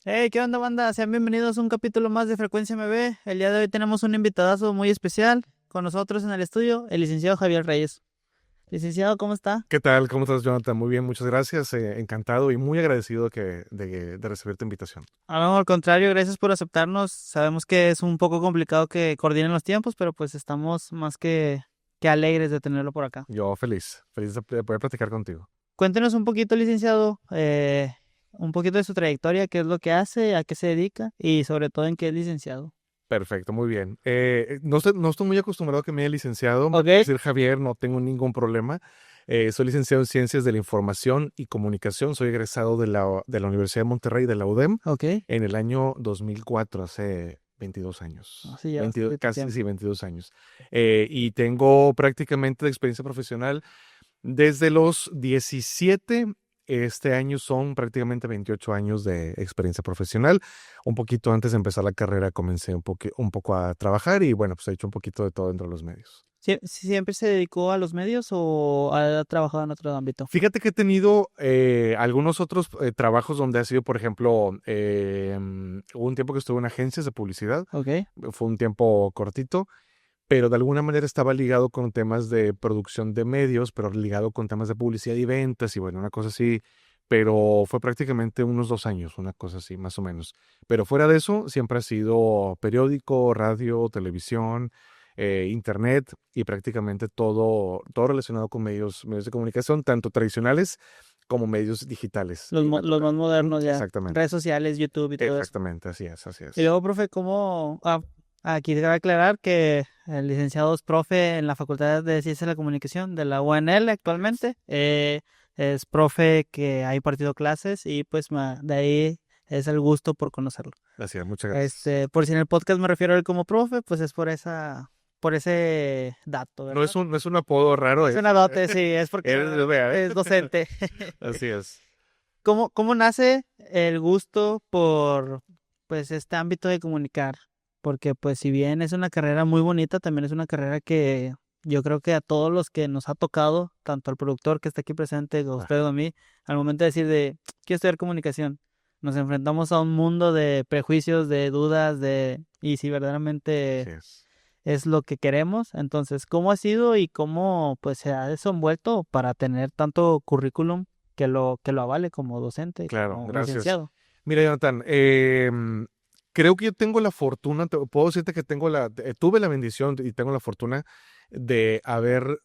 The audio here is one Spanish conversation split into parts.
Hey, ¿qué onda, banda? Sean bienvenidos a un capítulo más de Frecuencia MB. El día de hoy tenemos un invitadazo muy especial con nosotros en el estudio, el licenciado Javier Reyes. Licenciado, ¿cómo está? ¿Qué tal? ¿Cómo estás, Jonathan? Muy bien, muchas gracias. Encantado y muy agradecido de recibir tu invitación. No, al contrario, gracias por aceptarnos. Sabemos que es un poco complicado que coordinen los tiempos, pero pues estamos más que alegres de tenerlo por acá. Yo feliz de poder platicar contigo. Cuéntenos un poquito, licenciado, un poquito de su trayectoria, qué es lo que hace, a qué se dedica y sobre todo en qué es licenciado. Perfecto, muy bien. No estoy muy acostumbrado a que me haya licenciado. Me Ok, puedes decir Javier, no tengo ningún problema. Soy licenciado en Ciencias de la Información y Comunicación. Soy egresado de la Universidad de Monterrey, de la UDEM, ok. en el año 2004, hace 22 años. Así ya 22, bastante casi, tiempo. sí, 22 años. Y tengo prácticamente de experiencia profesional desde los 17, este año son prácticamente 28 años de experiencia profesional. Un poquito antes de empezar la carrera comencé un poco a trabajar y bueno, pues he hecho un poquito de todo dentro de los medios. ¿Siempre se dedicó a los medios o ha trabajado en otro ámbito? Fíjate que he tenido algunos otros trabajos donde ha sido, por ejemplo, hubo un tiempo que estuve en agencias de publicidad, Ok. fue un tiempo cortito, pero de alguna manera estaba ligado con temas de producción de medios, pero ligado con temas de publicidad y ventas y bueno, una cosa así, pero fue prácticamente unos 2 años, una cosa así, más o menos. Pero fuera de eso, siempre ha sido periódico, radio, televisión, internet y prácticamente todo relacionado con medios de comunicación, tanto tradicionales como medios digitales. Y me ha Los más tocado. Ujú, modernos ya. exactamente, Redes sociales, YouTube y todo eso. exactamente, así es, así Y es. luego, profe, ¿cómo? Aquí cabe aclarar que el licenciado es profe en la Facultad de Ciencias de la Comunicación de la UNL actualmente. Es profe que ha impartido clases y pues de ahí es el gusto por conocerlo. Así es, muchas gracias. Por si en el podcast me refiero a él como profe, pues es por ese dato, ¿verdad? No es un apodo raro, Es una dote, sí, es porque vea, es docente. así es. ¿Cómo nace el gusto por pues este ámbito de comunicar? Porque pues si bien es una carrera muy bonita, también es una carrera que yo creo que a todos los que nos ha tocado, tanto al productor que está aquí presente, a Ah, usted o a mí, al momento de decir de quiero estudiar comunicación, nos enfrentamos a un mundo de prejuicios, de dudas, y si verdaderamente así es. es lo que queremos. Entonces, ¿cómo ha sido y cómo pues se ha desenvuelto para tener tanto currículum que lo avale como docente, Claro, como gracias. licenciado? Mira, Jonathan, creo que yo tengo la fortuna, puedo decirte que tuve la bendición y tengo la fortuna de haber,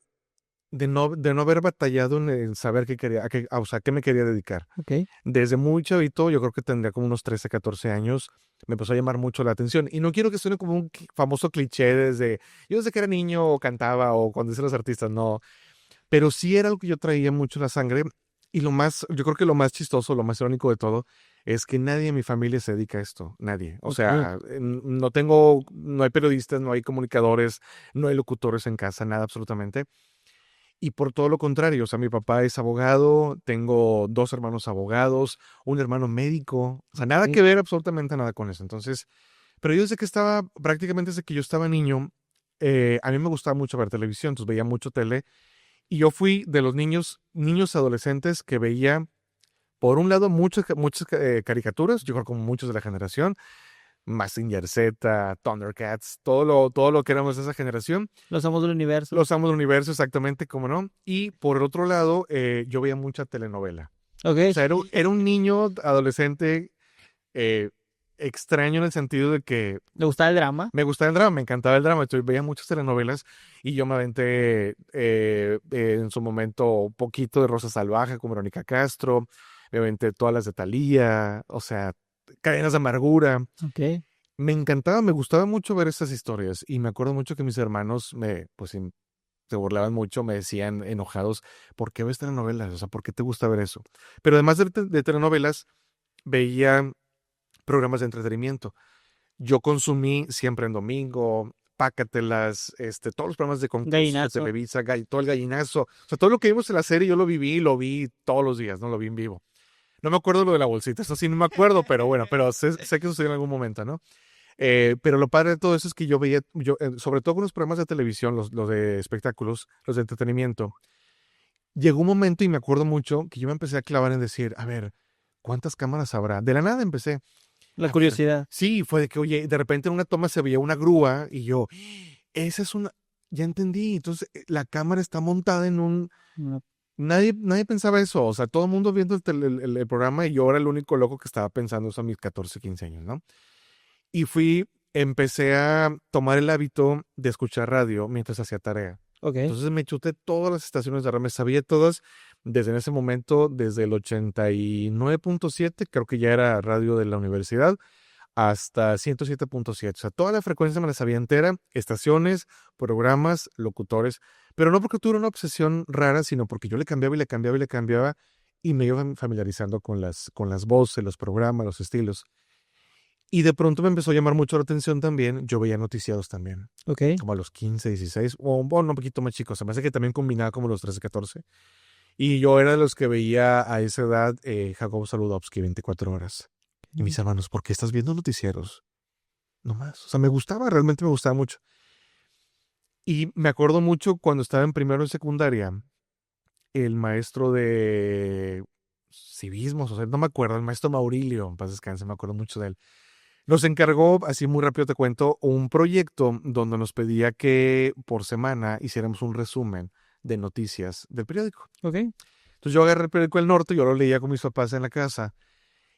de no haber batallado en saber qué quería, o sea, qué me quería dedicar. Ok. Desde muy chavito, yo creo que tendría como unos 13, 14 años, me empezó a llamar mucho la atención. Y no quiero que suene como un famoso cliché yo desde que era niño o cantaba o cuando dicen los artistas, no. Pero sí era algo que yo traía mucho en la sangre. Y yo creo que lo más chistoso, lo más irónico de todo, es que nadie en mi familia se dedica a esto. Nadie. O Ok. sea, no hay periodistas, no hay comunicadores, no hay locutores en casa, nada absolutamente. Y por todo lo contrario, o sea, mi papá es abogado, tengo dos hermanos abogados, un hermano médico, o sea, nada Ok. que ver, absolutamente nada con eso. Entonces, pero yo prácticamente desde que yo estaba niño, a mí me gustaba mucho ver televisión, entonces veía mucho tele, y yo fui de los niños adolescentes que veía, por un lado, muchas caricaturas, yo creo como muchos de la generación, Mazinger Z, Thundercats, todo lo que éramos de esa generación. Los amos del universo. Los amos del universo, exactamente, como no. Y por el otro lado, yo veía mucha telenovela. O Ok. sea, era un niño adolescente eh, extraño en el sentido de que ¿Le gustaba el drama? me gustaba el drama, me encantaba el drama. Entonces veía muchas telenovelas y yo me aventé en su momento un poquito de Rosa Salvaje con Verónica Castro, me aventé todas las de Thalía, o sea, Cadenas de Amargura. Ok. Me encantaba, me gustaba mucho ver estas historias y me acuerdo mucho que mis hermanos pues, se burlaban mucho, me decían enojados, ¿por qué ves telenovelas? O sea, ¿por qué te gusta ver eso? Pero además de telenovelas, veía programas de entretenimiento. Yo consumí Siempre en Domingo, Pácatelas, todos los programas de concursos de Gallinazo. Televisa, todo el gallinazo. O sea, todo lo que vimos en la serie yo lo vi todos los días, ¿no? Lo vi en vivo. No me acuerdo lo de la bolsita, eso sí no me acuerdo, pero bueno, pero sé que sucedió en algún momento, ¿no? Pero lo padre de todo eso es que yo veía, sobre todo con los programas de televisión, los de espectáculos, los de entretenimiento, llegó un momento y me acuerdo mucho que yo me empecé a clavar en decir, a ver, ¿cuántas cámaras habrá? De la nada empecé. La curiosidad. Sí, fue de que, oye, de repente en una toma se veía una grúa y yo, esa es una, ya entendí. Entonces, la cámara está montada en un... Una- Nadie pensaba eso, o sea, todo el mundo viendo el programa y yo era el único loco que estaba pensando eso a mis 14, 15 años, ¿no? Y empecé a tomar el hábito de escuchar radio mientras hacía tarea. Ok. Entonces me chuté todas las estaciones de radio, me sabía todas desde en ese momento, desde el 89.7, creo que ya era radio de la universidad, hasta 107.7. O sea, toda la frecuencia me la sabía entera, estaciones, programas, locutores, pero no porque tuviera una obsesión rara, sino porque yo le cambiaba y le cambiaba y le cambiaba y me iba familiarizando con las voces, los programas, los estilos. Y de pronto me empezó a llamar mucho la atención también, yo veía noticiados también, Ok. como a los 15, 16, o bueno, un poquito más chicos, se me hace que también combinaba como los 13, 14. Y yo era de los que veía a esa edad Jacobo Saludowski 24 horas. Y mis hermanos, ¿por qué estás viendo noticieros? No más. O sea, me gustaba, realmente me gustaba mucho. Y me acuerdo mucho cuando estaba en primero de secundaria, el maestro de civismos, o sea, no me acuerdo, el maestro Maurilio, en paz descanse, me acuerdo mucho de él. Nos encargó, así muy rápido te cuento, un proyecto donde nos pedía que por semana hiciéramos un resumen de noticias del periódico. Ok. Entonces yo agarré el periódico El Norte, yo lo leía con mis papás en la casa,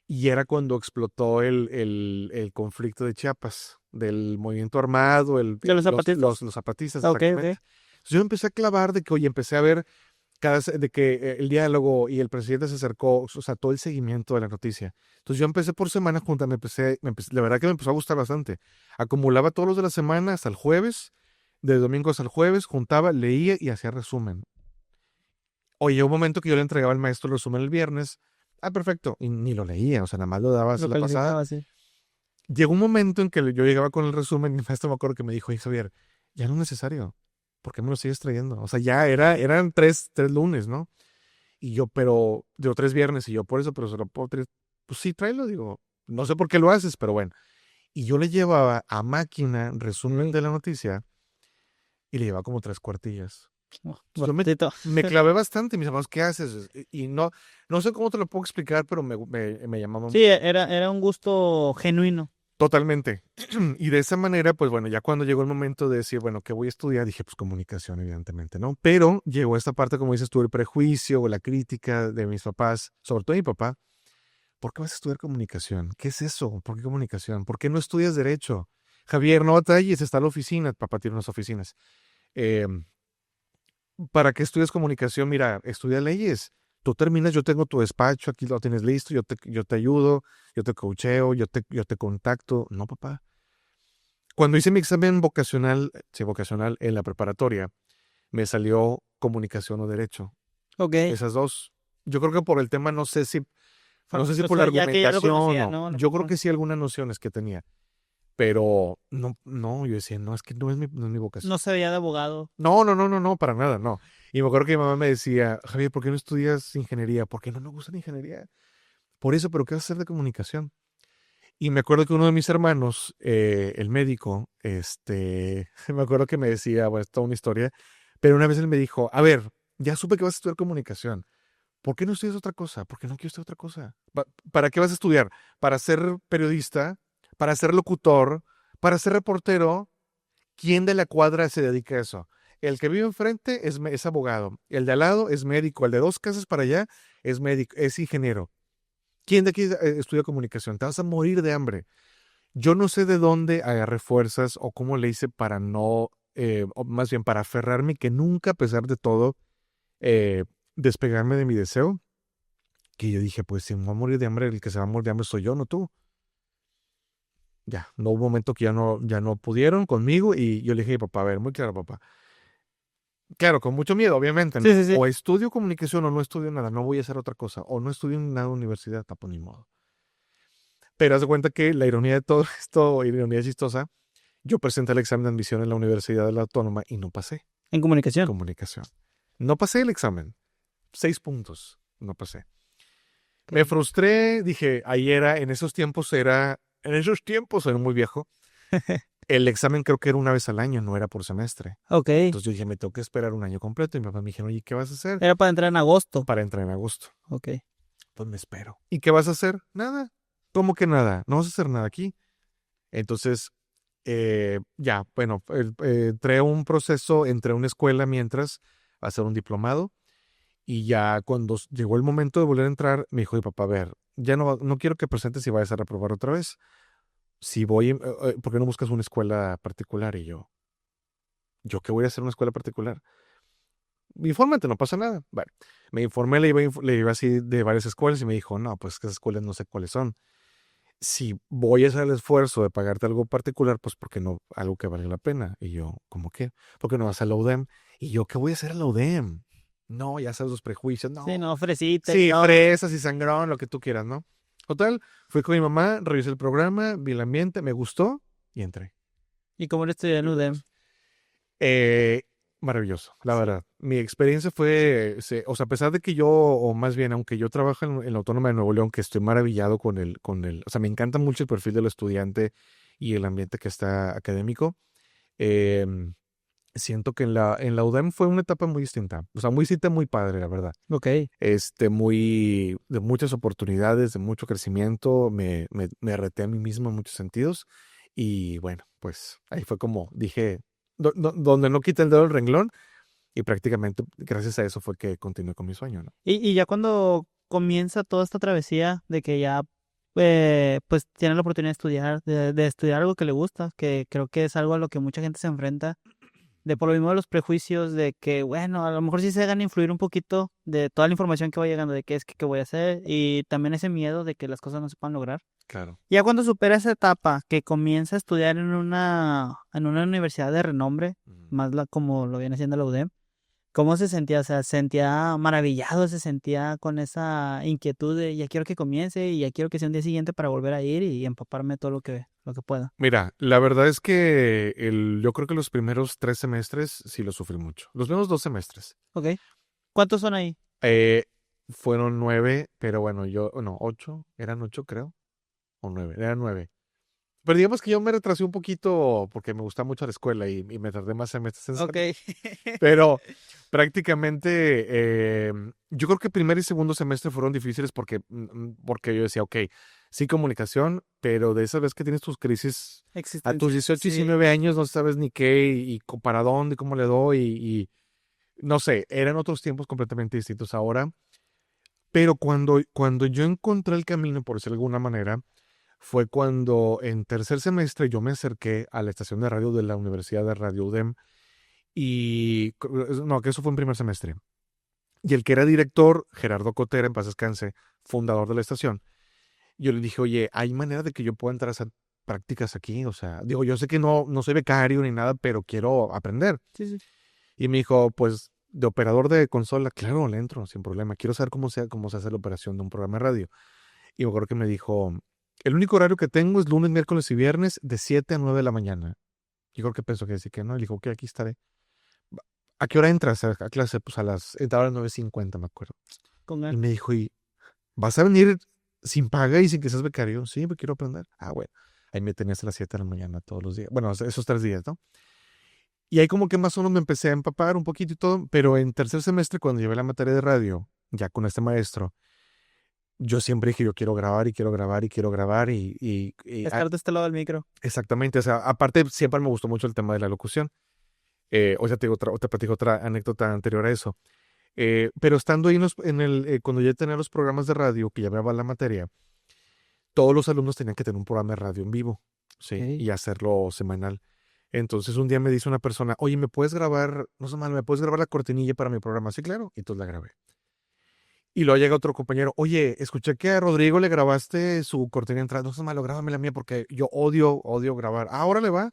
y era cuando explotó el conflicto de Chiapas, del movimiento armado, ¿De los zapatistas? los zapatistas, Ok, exactamente. ok. Entonces yo empecé a clavar de que, oye, empecé a ver de que el diálogo y el presidente se acercó, o sea, todo el seguimiento de la noticia. Entonces yo empecé por semana juntando, la verdad que me empezó a gustar bastante. Acumulaba todos los de la semana hasta el jueves, de domingo hasta el jueves, juntaba, leía y hacía resumen. Oye, un momento que yo le entregaba al maestro el resumen el viernes. Ah, perfecto. Y ni lo leía, o sea, nada más lo daba Lo la pasada. calificaba, sí. Llegó un momento en que yo llegaba con el resumen y el maestro me acuerdo que me dijo, oye, Javier, ya no es necesario. ¿Por qué me lo sigues trayendo? O sea, eran tres lunes, ¿no? Y yo, pero, digo, 3 viernes, y yo, por eso, pero se lo puedo traer. Pues sí, tráelo, digo, no sé por qué lo haces, pero bueno. Y yo le llevaba a máquina resumen de la noticia y le llevaba como 3 cuartillas. Oh, Entonces yo bastantito. me clavé bastante, mis hermanos, ¿qué haces? Y no sé cómo te lo puedo explicar, pero me llamaba Sí, era un gusto genuino. totalmente. Y de esa manera, pues bueno, ya cuando llegó el momento de decir, bueno, ¿qué voy a estudiar? Dije, pues comunicación, evidentemente, ¿no? Pero llegó esta parte, como dices tú, el prejuicio o la crítica de mis papás, sobre todo mi papá. ¿Por qué vas a estudiar comunicación? ¿Qué es eso? ¿Por qué comunicación? ¿Por qué no estudias derecho? Javier, no batalles, está la oficina. Papá tiene unas oficinas. Eh, ¿Para qué estudias comunicación? Mira, estudia leyes. Tú terminas, yo tengo tu despacho, aquí lo tienes listo, yo te ayudo, yo te coacheo, yo te contacto. No, papá. Cuando hice mi examen vocacional, sí, vocacional en la preparatoria, me salió comunicación o derecho. Ok. Esas dos. Yo creo que por el tema, no sé si O por la sea, ya que ya lo argumentación conocía, o... ¿no? A lo Yo creo mejor. que sí algunas nociones que tenía, pero no, yo decía, no, es que no es mi vocación. No se veía de abogado. No, para nada, no. Y me acuerdo que mi mamá me decía, Javier, ¿por qué no estudias ingeniería? ¿Por qué no me gusta la ingeniería? Por eso, pero ¿qué vas a hacer de comunicación? Y me acuerdo que uno de mis hermanos, el médico, me acuerdo que me decía, bueno, es toda una historia, pero una vez él me dijo, a ver, ya supe que vas a estudiar comunicación. ¿Por qué no estudias otra cosa? ¿Por qué no quiero estudiar otra cosa? ¿Para qué vas a estudiar? ¿Para ser periodista? ¿Para ser locutor? ¿Para ser reportero? ¿Quién de la cuadra se dedica a eso? El que vive enfrente es abogado. El de al lado es médico. El de 2 casas para allá es médico, es ingeniero. ¿Quién de aquí estudia comunicación? Te vas a morir de hambre. Yo no sé de dónde agarré fuerzas o cómo le hice para no, o más bien para aferrarme que nunca, a pesar de todo, eh, despegarme de mi deseo, que yo dije, pues si me voy a morir de hambre, el que se va a morir de hambre soy yo, no tú. Ya, no hubo un momento que ya no pudieron conmigo y yo le dije a mi papá, a ver, muy claro, papá. Claro, con mucho miedo, obviamente, ¿no? Sí, sí, sí. O estudio comunicación o no estudio nada, no voy a hacer otra cosa. O no estudio en nada universidad, tapo ni modo. Pero haz de cuenta que la ironía de todo esto, ironía chistosa, yo presenté el examen de admisión en la Universidad de la Autónoma y no pasé En comunicación. comunicación. No pasé el examen. 6 puntos, no pasé. Ok. Me frustré, dije, en esos tiempos era muy viejo. El examen creo que era una vez al año, no era por semestre. Ok. Entonces yo dije, me tengo que esperar un año completo. Y mi papá me dijo, oye, ¿qué vas a hacer? Era para entrar en agosto. Para entrar en agosto. Ok. Pues me espero. ¿Y qué vas a hacer? Nada. ¿Cómo que nada? No vas a hacer nada aquí. Entonces, ya, bueno, entré a un proceso, entré a una escuela mientras a hacer un diplomado. Y ya cuando llegó el momento de volver a entrar, me dijo mi papá, a ver, ya no quiero que presentes y vayas a reprobar otra vez. Si voy, ¿por qué no buscas una escuela particular? Y ¿yo qué voy a hacer en una escuela particular? Infórmate, no pasa nada. Bueno, me informé, le iba así de varias escuelas y me dijo, no, pues que esas escuelas no sé cuáles son. Si voy a hacer el esfuerzo de pagarte algo particular, pues porque no, algo que valga la pena. Y yo, ¿cómo qué? ¿Por qué no vas a la UDEM? Y yo, ¿qué voy a hacer a la UDEM? No, ya sabes los prejuicios, Sí, no. no, fresita y Sí, todo. fresas y sangrón, lo que tú quieras, ¿no? Total, fui con mi mamá, revisé el programa, vi el ambiente, me gustó y entré. ¿Y cómo eres estudiante en UDEM? Eh, Maravilloso, la Sí. verdad. Mi experiencia fue, o sea, a pesar de que yo, o más bien, aunque yo trabajo en la Autónoma de Nuevo León, que estoy maravillado o sea, me encanta mucho el perfil del estudiante y el ambiente que está académico. em, Siento que en la UDEM fue una etapa muy distinta, o sea, muy distinta, muy padre, la verdad. Ok. De muchas oportunidades, de mucho crecimiento, me reté a mí mismo en muchos sentidos y bueno, pues ahí fue como dije, donde no quita el dedo del renglón y prácticamente gracias a eso fue que continué con mi sueño, ¿no? Y ya cuando comienza toda esta travesía de que ya pues tiene la oportunidad de estudiar, de estudiar algo que le gusta, que creo que es algo a lo que mucha gente se enfrenta, de por lo mismo de los prejuicios, de que bueno, a lo mejor sí se dejan influir un poquito de toda la información que va llegando, de qué es que qué voy a hacer, y también ese miedo de que las cosas no se puedan lograr. Claro. Ya cuando supera esa etapa, que comienza a estudiar en una universidad de renombre, Ujú. más como lo viene haciendo la UDEM, ¿cómo se sentía? O sea, ¿se sentía maravillado, se sentía con esa inquietud de ya quiero que comience y ya quiero que sea un día siguiente para volver a ir y empaparme todo lo que pueda? Mira, la verdad es que yo creo que los primeros 3 semestres sí lo sufrí mucho. Los primeros 2 semestres. Ok. ¿Cuántos son ahí? Eh, Fueron 9, pero bueno, no, 8, creo, o 9, eran 9. Pero digamos que yo me retrasé un poquito porque me gustaba mucho la escuela y me tardé más semestres en Ok. salir. Pero prácticamente yo creo que primer y segundo semestre fueron difíciles porque yo decía, ok, sí comunicación, pero de esa vez que tienes tus crisis a tus Existencia. 18 y Sí. 19 años no sabes ni qué para dónde, cómo le doy y no sé, eran otros tiempos completamente distintos ahora. Pero cuando yo encontré el camino, por decirlo de alguna manera, fue cuando en tercer semestre yo me acerqué a la estación de radio de la Universidad de Radio UDEM no, que eso fue en primer semestre. Y el que era director, Gerardo Cotera, en paz descanse, fundador de la estación, yo le dije, oye, ¿hay manera de que yo pueda entrar a hacer prácticas aquí? O sea, digo, yo sé que no soy becario ni nada, pero quiero aprender. Sí, sí. Y me dijo, pues, de operador de consola, claro, le entro, sin problema. Quiero saber cómo se hace la operación de un programa de radio. Y me acuerdo que me dijo, el único horario que tengo es lunes, miércoles y viernes de 7 a 9 de la mañana. Yo creo que pensó que sí, que no. Y dijo, que aquí estaré. ¿A qué hora entras a clase? Pues entraba a las 9:50, me acuerdo. Con Y ganas. me dijo, ¿y vas a venir sin paga y sin que seas becario? Sí, me quiero aprender. Ah, bueno. Ahí me tenías a las 7 de la mañana todos los días. Bueno, esos 3 días, ¿no? Y ahí como que más o menos me empecé a empapar un poquito y todo, pero en tercer semestre, cuando llevé la materia de radio, ya con este maestro, yo siempre dije, yo quiero grabar y quiero grabar y quiero grabar Estar de este lado del micro. exactamente. O sea, aparte siempre me gustó mucho el tema de la locución. O sea, te platico otra anécdota anterior a eso. Pero estando ahí cuando ya tenía los programas de radio, que ya me daba la materia, todos los alumnos tenían que tener un programa de radio en vivo, ¿sí? Ok. Y hacerlo semanal. Entonces un día me dice una persona, oye, ¿me puedes grabar, no sé mal, ¿me puedes grabar la cortinilla para mi programa? Sí, claro. Y entonces la grabé. Y luego llega otro compañero, oye, escuché que a Rodrigo le grabaste su cortinilla de entrada, no sé malo, grábame la mía porque yo odio grabar. Ahora le va.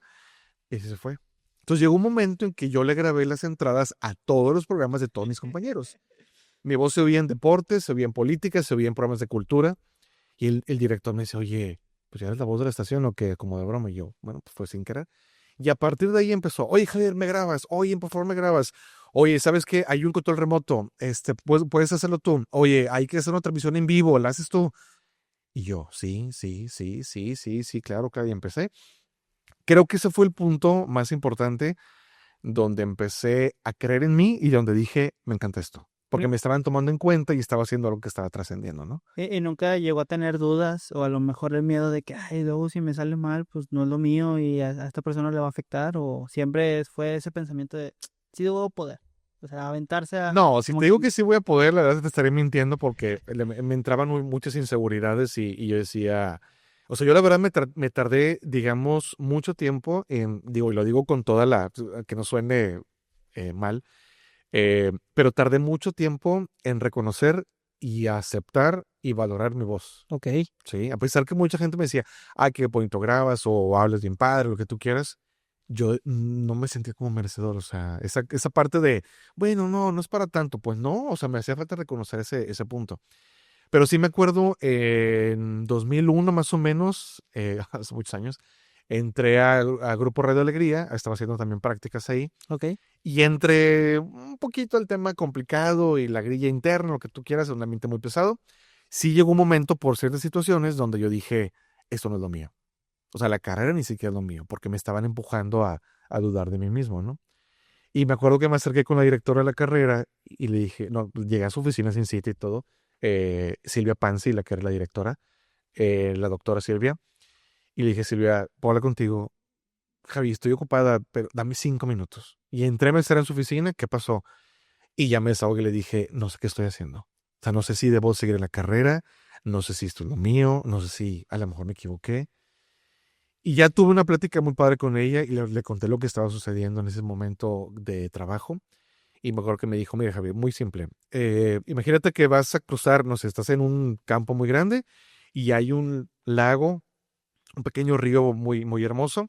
Y así se fue. Entonces llegó un momento en que yo le grabé las entradas a todos los programas de todos mis compañeros. Mi voz se oía en deportes, se oía en política, se oía en programas de cultura. Y el director me dice, oye, pues ya eres la voz de la estación o qué, como de broma. Y yo, bueno, pues fue sin querer. Y a partir de ahí empezó, oye, Javier, ¿me grabas? Oye, por favor, ¿me grabas? Oye, ¿sabes qué? Hay un control remoto. Puedes hacerlo tú. Oye, hay que hacer una transmisión en vivo. ¿La haces tú? Y yo, sí, sí, sí, sí, sí, sí, claro, claro. Y empecé. Creo que ese fue el punto más importante donde empecé a creer en mí y donde dije, me encanta esto. porque me estaban tomando en cuenta y estaba haciendo algo que estaba trascendiendo, ¿no? Y nunca llegó a tener dudas o a lo mejor el miedo de que, ay, luego si me sale mal, pues no es lo mío y a esta persona le va a afectar, o siempre fue ese pensamiento de, sí debo poder, o sea, aventarse a... No, si te como digo que sí voy a poder, la verdad te estaré mintiendo porque me entraban muchas inseguridades y yo decía, o sea, yo la verdad me tardé, digamos, mucho tiempo en, digo, y lo digo con toda que no suene mal, pero tardé mucho tiempo en reconocer y aceptar y valorar mi voz, Ok, ¿sí? A pesar que mucha gente me decía, ah, qué bonito grabas o hablas bien padre, lo que tú quieras, yo no me sentía como merecedor, o sea, esa parte de, bueno, no es para tanto, pues no, o sea, me hacía falta reconocer ese punto. Pero sí me acuerdo, en 2001 más o menos, hace muchos años, entré al Grupo Radio Alegría, estaba haciendo también prácticas ahí, ok. y entre un poquito el tema complicado y la grilla interna, lo que tú quieras, un ambiente muy pesado, sí llegó un momento por ciertas situaciones donde yo dije, esto no es lo mío. O sea, la carrera ni siquiera es lo mío, porque me estaban empujando a dudar de mí mismo, ¿no? Y me acuerdo que me acerqué con la directora de la carrera y le dije, no, llegué a su oficina sin cita y todo, Silvia Panzi, la que era la directora, la doctora Silvia, y le dije, Silvia, ¿puedo hablar contigo? Javi, estoy ocupada, pero dame 5 minutos. Y entré a estar en su oficina, ¿qué pasó? Y ya me desahogué y le dije, no sé qué estoy haciendo. O sea, no sé si debo seguir en la carrera, no sé si esto es lo mío, no sé si a lo mejor me equivoqué. Y ya tuve una plática muy padre con ella y le conté lo que estaba sucediendo en ese momento de trabajo. Y me acuerdo que me dijo, mira, Javier, muy simple. Imagínate que vas a cruzar, no sé, estás en un campo muy grande y hay un lago, un pequeño río muy, muy hermoso.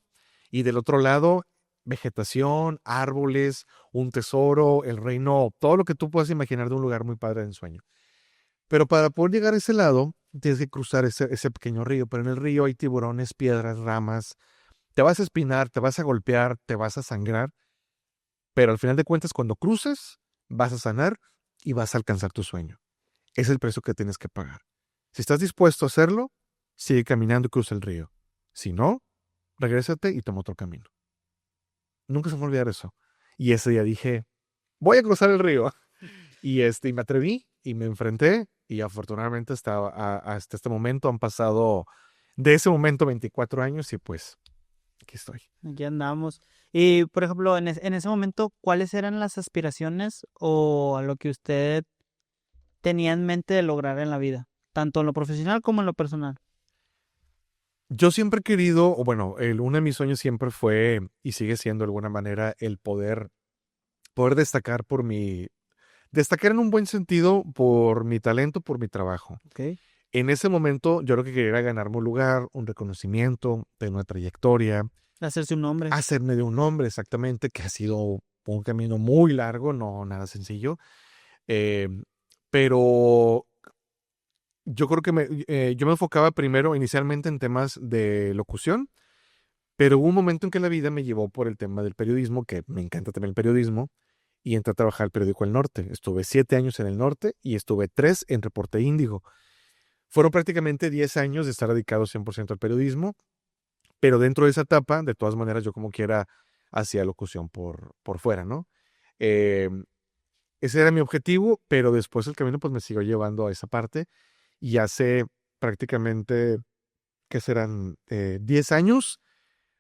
Y del otro lado, vegetación, árboles, un tesoro, el reino, todo lo que tú puedas imaginar de un lugar muy padre de ensueño. Pero para poder llegar a ese lado, tienes que cruzar ese pequeño río. Pero en el río hay tiburones, piedras, ramas. Te vas a espinar, te vas a golpear, te vas a sangrar. Pero al final de cuentas, cuando cruces, vas a sanar y vas a alcanzar tu sueño. Es el precio que tienes que pagar. Si estás dispuesto a hacerlo, sigue caminando y cruza el río. Si no, regrésate y toma otro camino. Nunca se me va a olvidar eso. Y ese día dije, voy a cruzar el río. Y me atreví y me enfrenté. Y afortunadamente hasta este momento han pasado de ese momento 24 años y pues aquí estoy. Aquí andamos. Y, por ejemplo, en ese momento, ¿cuáles eran las aspiraciones o a lo que usted tenía en mente de lograr en la vida? Tanto en lo profesional como en lo personal. Yo siempre he querido, o bueno, uno de mis sueños siempre fue y sigue siendo de alguna manera el poder destacar en un buen sentido por mi talento, por mi trabajo. Ok. En ese momento yo lo que quería era ganarme un lugar, un reconocimiento, tener una trayectoria, Hacerse un nombre. hacerme de un nombre exactamente, que ha sido un camino muy largo, no nada sencillo. Eh, pero yo creo que yo me enfocaba primero inicialmente en temas de locución, pero hubo un momento en que la vida me llevó por el tema del periodismo, que me encanta también el periodismo, y entré a trabajar al periódico El Norte. Estuve 7 años en El Norte y estuve 3 en Reporte Índigo. Fueron prácticamente 10 años de estar dedicado 100% al periodismo, pero dentro de esa etapa, de todas maneras, yo como quiera hacía locución por fuera, ¿no? Eh, Ese era mi objetivo, pero después el camino pues me siguió llevando a esa parte y hace prácticamente, ¿qué serán? 10 años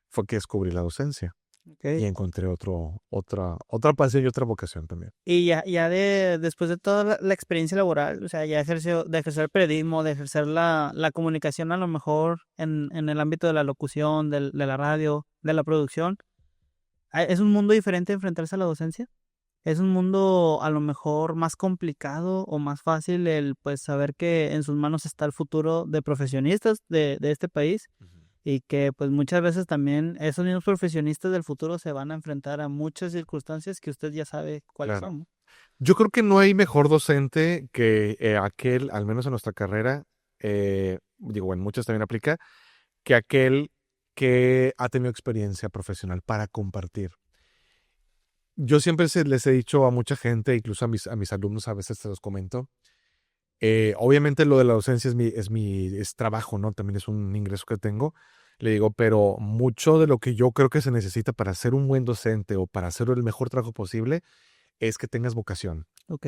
fue que descubrí la docencia y Ok. encontré otra pasión y otra vocación también. Y ya después de toda la experiencia laboral, o sea, ya de ejercer el periodismo, de ejercer la comunicación a lo mejor en el ámbito de la locución, de la radio, de la producción, ¿es un mundo diferente enfrentarse a la docencia? ¿Es un mundo a lo mejor más complicado o más fácil el pues saber que en sus manos está el futuro de profesionistas de este país? Ujú. Y que pues muchas veces también esos mismos profesionistas del futuro se van a enfrentar a muchas circunstancias que usted ya sabe cuáles Claro. son, ¿no? Yo creo que no hay mejor docente que aquel, al menos en nuestra carrera, digo, en muchas también aplica, que aquel que ha tenido experiencia profesional para compartir. Yo siempre les he dicho a mucha gente, incluso a mis alumnos, a veces se los comento. Obviamente lo de la docencia es trabajo, ¿no? También es un ingreso que tengo. Le digo, pero mucho de lo que yo creo que se necesita para ser un buen docente o para hacer el mejor trabajo posible es que tengas vocación, Ok,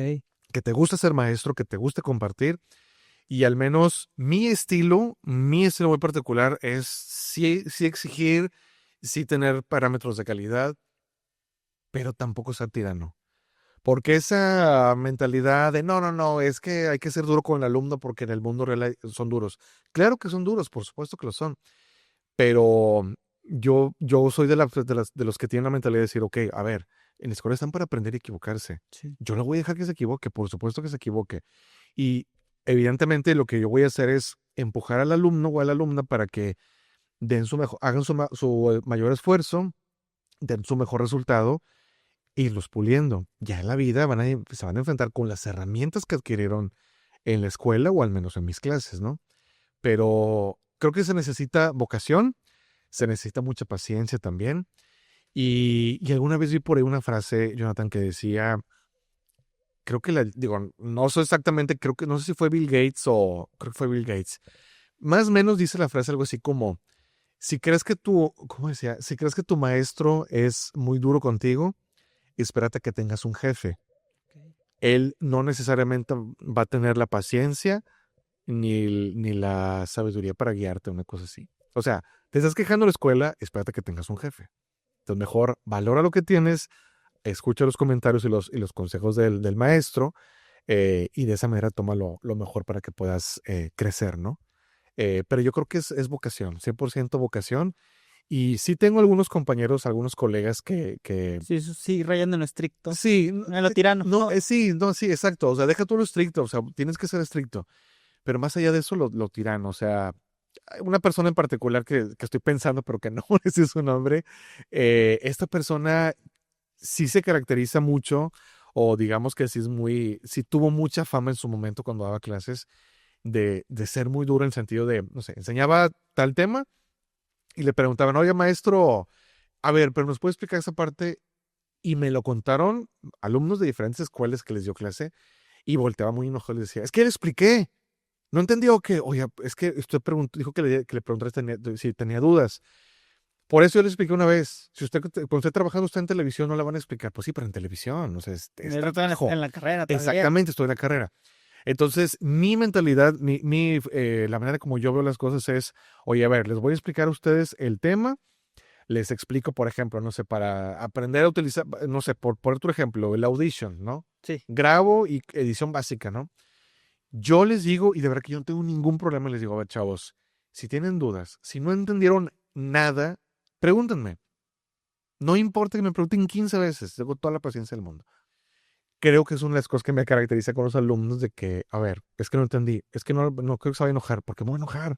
que te gusta ser maestro, que te gusta compartir. Y al menos mi estilo muy particular es sí exigir, sí tener parámetros de calidad, pero tampoco ser tirano. Porque esa mentalidad de no, es que hay que ser duro con el alumno porque en el mundo real son duros. Claro que son duros, por supuesto que lo son, pero yo soy de los que tienen la mentalidad de decir, ok, a ver, en la escuela están para aprender y equivocarse. Sí. Yo no voy a dejar que se equivoque, por supuesto que se equivoque. Y evidentemente lo que yo voy a hacer es empujar al alumno o a la alumna para que den su mejor, hagan su mayor esfuerzo, den su mejor resultado, irlos puliendo. Ya en la vida se van a enfrentar con las herramientas que adquirieron en la escuela o al menos en mis clases, ¿no? Pero creo que se necesita vocación, se necesita mucha paciencia también. Y alguna vez vi por ahí una frase, Jonathan, que decía, creo que digo, no sé exactamente, creo que no sé si fue Bill Gates o creo que fue Bill Gates. Más o menos dice la frase algo así como, si crees que ¿cómo decía? Si crees que tu maestro es muy duro contigo, espérate a que tengas un jefe. Ok. Él no necesariamente va a tener la paciencia ni la sabiduría para guiarte, una cosa así. O sea, te estás quejando en la escuela, espérate a que tengas un jefe. Entonces mejor valora lo que tienes, escucha los comentarios y los consejos del maestro, y de esa manera toma lo mejor para que puedas crecer, ¿no? Pero yo creo que es vocación, 100% vocación. Y sí tengo algunos compañeros, algunos colegas que Sí, sí, rayando en lo estricto, sí, en lo tirano. sí, exacto. O sea, deja tú lo estricto, o sea, tienes que ser estricto. Pero más allá de eso, lo tirano. O sea, hay una persona en particular que estoy pensando, pero que no es su nombre. Esta persona sí se caracteriza mucho, o digamos que sí tuvo mucha fama en su momento cuando daba clases, de ser muy duro en el sentido de, no sé, enseñaba tal tema y le preguntaban, oye, maestro, a ver, pero ¿nos puede explicar esa parte? Y me lo contaron alumnos de diferentes escuelas que les dio clase y volteaba muy enojado y les decía, es que le expliqué. No entendió que, oye, es que usted dijo que le preguntaras si tenía dudas. Por eso yo le expliqué una vez, si usted, cuando esté trabajando usted en televisión, no le van a explicar. Pues sí, pero en televisión, o sea, es Yo estoy trabajo. en la carrera todavía. Exactamente, estoy en la carrera. Entonces, mi mentalidad, la manera como yo veo las cosas es, oye, a ver, les voy a explicar a ustedes el tema, les explico, por ejemplo, no sé, para aprender a utilizar, no sé, por otro ejemplo, el Audition, ¿no? Sí. Grabo y edición básica, ¿no? Yo les digo, y de verdad que yo no tengo ningún problema, les digo, a ver, chavos, si tienen dudas, si no entendieron nada, pregúntenme. No importa que me pregunten 15 veces, tengo toda la paciencia del mundo. Creo que es una de las cosas que me caracteriza con los alumnos de que, a ver, es que no entendí, es que no creo que se vaya a enojar, ¿por qué me voy a enojar?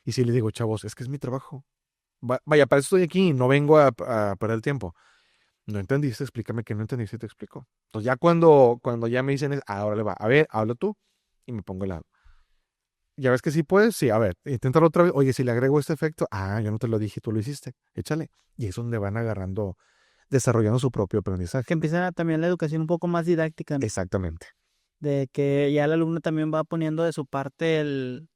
Y si les digo, chavos, es que es mi trabajo. Vaya, para eso estoy aquí, no vengo a perder el tiempo. No entendiste, explícame que no entendiste y te explico. Entonces ya cuando ya me dicen, ahora le va, a ver, habla tú, y me pongo al lado. ¿Ya ves que sí puedes? Sí, a ver, inténtalo otra vez. Oye, si le agrego este efecto, yo no te lo dije, tú lo hiciste, échale. Y es donde van agarrando, desarrollando su propio aprendizaje. Que empieza también la educación un poco más didáctica, ¿no? Exactamente. De que ya el alumno también va poniendo de su parte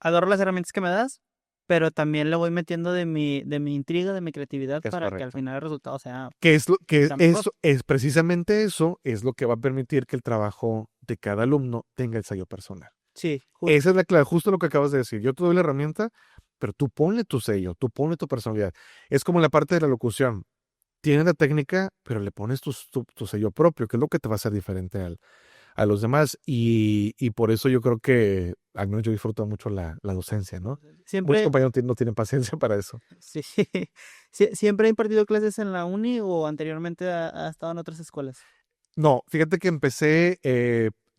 agarro las herramientas que me das, pero también le voy metiendo de mi intriga, de mi creatividad Es para que al correcto. final el resultado sea Que sea mejor. eso es precisamente eso, es lo que va a permitir que el trabajo de cada alumno tenga el sello personal. Sí, justo. Esa es la clave, justo lo que acabas de decir. Yo te doy la herramienta, pero tú ponle tu sello, tú ponle tu personalidad. Es como en la parte de la locución. Tienes la técnica, pero le pones tu sello propio, que es lo que te va a hacer diferente a los demás. Y por eso yo creo que, al menos yo disfruto mucho la docencia, ¿no? Muchos Siempre, compañeros no tienen paciencia para eso. sí, siempre he impartido clases en la uni o anteriormente ha estado en otras escuelas. No, fíjate que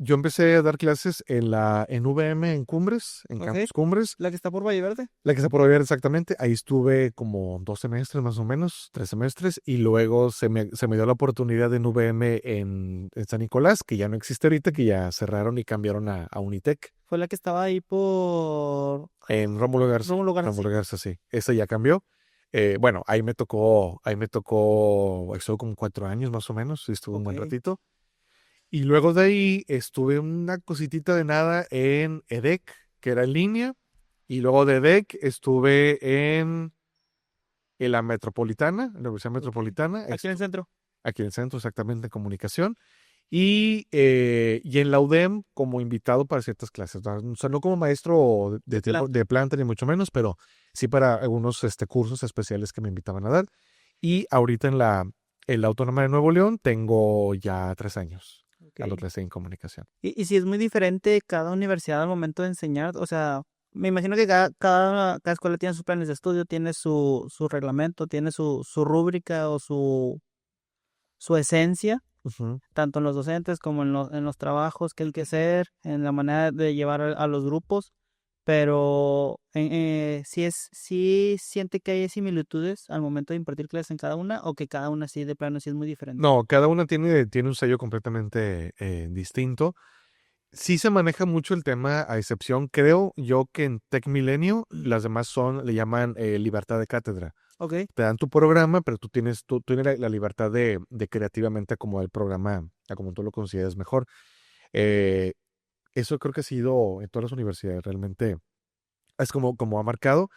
yo empecé a dar clases en VM, en Cumbres, en Ok, Campus Cumbres, la que está por Valle Verde. la que está por ver exactamente. Ahí estuve como 2 semestres más o menos, 3 semestres, y luego se me dio la oportunidad en VM en San Nicolás, que ya no existe ahorita, que ya cerraron y cambiaron a Unitec, Fue la que estaba ahí por en Rómulo Garza. Rómulo Garza, sí. Rómulo Garza, sí. Esa ya cambió. Bueno, ahí me tocó, estuve como 4 años más o menos, sí, estuve un buen Ok. ratito. Y luego de ahí estuve una cositita de nada en EDEC, que era en línea. Y luego de EDEC estuve en la Metropolitana, en la Universidad Ok. Metropolitana, Aquí en el centro. aquí en el centro exactamente de comunicación. Y en la UDEM como invitado para ciertas clases, ¿no? O sea, no como maestro de planta ni mucho menos, pero sí para algunos cursos especiales que me invitaban a dar. Y ahorita en la Autónoma de Nuevo León tengo ya 3 años dando Ok. clase en comunicación. Y si es muy diferente cada universidad al momento de enseñar, o sea, me imagino que cada escuela tiene sus planes de estudio, tiene su reglamento, tiene su rúbrica o su esencia, Ujú. tanto en los docentes como en los trabajos que hay que hacer, en la manera de llevar a los grupos, pero sí siente que hay similitudes al momento de impartir clases en cada una, o que cada una sí de plano sí es muy diferente. No, cada una tiene un sello completamente distinto. Sí se maneja mucho el tema, a excepción, creo yo que en Tech Milenio, las demás le llaman libertad de cátedra. Ok, Te dan tu programa, pero tú tienes la libertad de creativamente acomodar el programa a como tú lo consideres mejor. Eh, Eso creo que ha sido en todas las universidades, realmente es como ha marcado.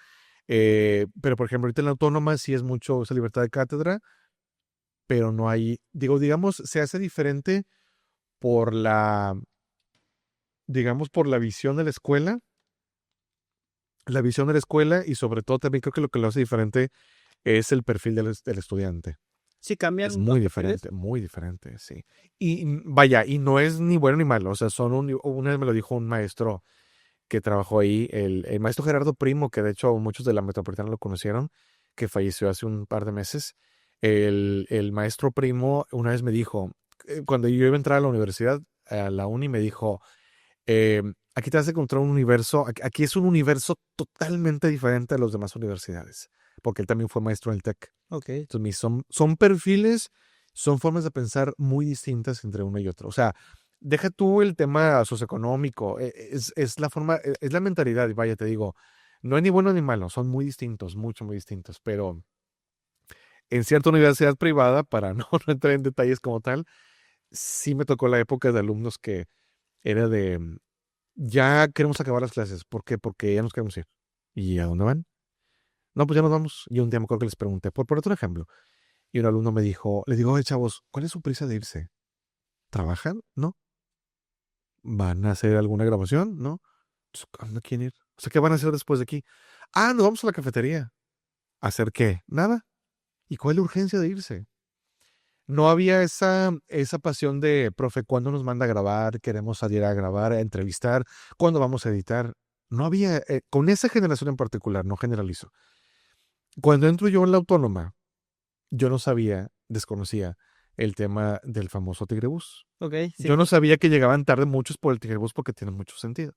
Pero por ejemplo, ahorita en la autónoma sí es mucho esa libertad de cátedra, pero no hay, digamos, se hace diferente por digamos, por la visión de la escuela y sobre todo también creo que lo que lo hace diferente es el perfil del estudiante. sí Es cambian los perfiles. muy diferente, sí. Y vaya, y no es ni bueno ni malo, o sea, una vez me lo dijo un maestro que trabajó ahí, el maestro Gerardo Primo, que de hecho muchos de la Metropolitana lo conocieron, que falleció hace un par de meses. El maestro Primo una vez me dijo, cuando yo iba a entrar a la universidad, a la uni, me dijo, aquí te vas a encontrar un universo, aquí es un universo totalmente diferente a las demás universidades, porque él también fue maestro en el TEC. Ok. Entonces, son perfiles, son formas de pensar muy distintas entre uno y otro. O sea, deja tú el tema socioeconómico, es la forma, es la mentalidad, y vaya, te digo, no hay ni bueno ni malo, son muy distintos, mucho, muy distintos, pero en cierta universidad privada, para no entrar en detalles como tal, sí me tocó la época de alumnos que era de, ya queremos acabar las clases. ¿Por qué? Porque ya nos queremos ir. ¿Y a dónde van? No, pues ya nos vamos. Y un día me acuerdo que les pregunté, por otro ejemplo, y un alumno me dijo, les digo, oye, chavos, ¿cuál es su prisa de irse? ¿Trabajan? ¿No? ¿Van a hacer alguna grabación? ¿No? Pues, ¿a dónde quieren ir? O sea, ¿qué van a hacer después de aquí? Ah, nos vamos a la cafetería. ¿A hacer qué? Nada. ¿Y cuál es la urgencia de irse? No había esa pasión de, profe, ¿cuándo nos manda a grabar? Queremos salir a grabar, a entrevistar. ¿Cuándo vamos a editar? No había, con esa generación en particular, no generalizo. Cuando entro yo en la autónoma, yo no sabía, desconocía el tema del famoso Tigrebús. Ok, sí. Yo no sabía que llegaban tarde muchos por el Tigrebús porque tiene mucho sentido.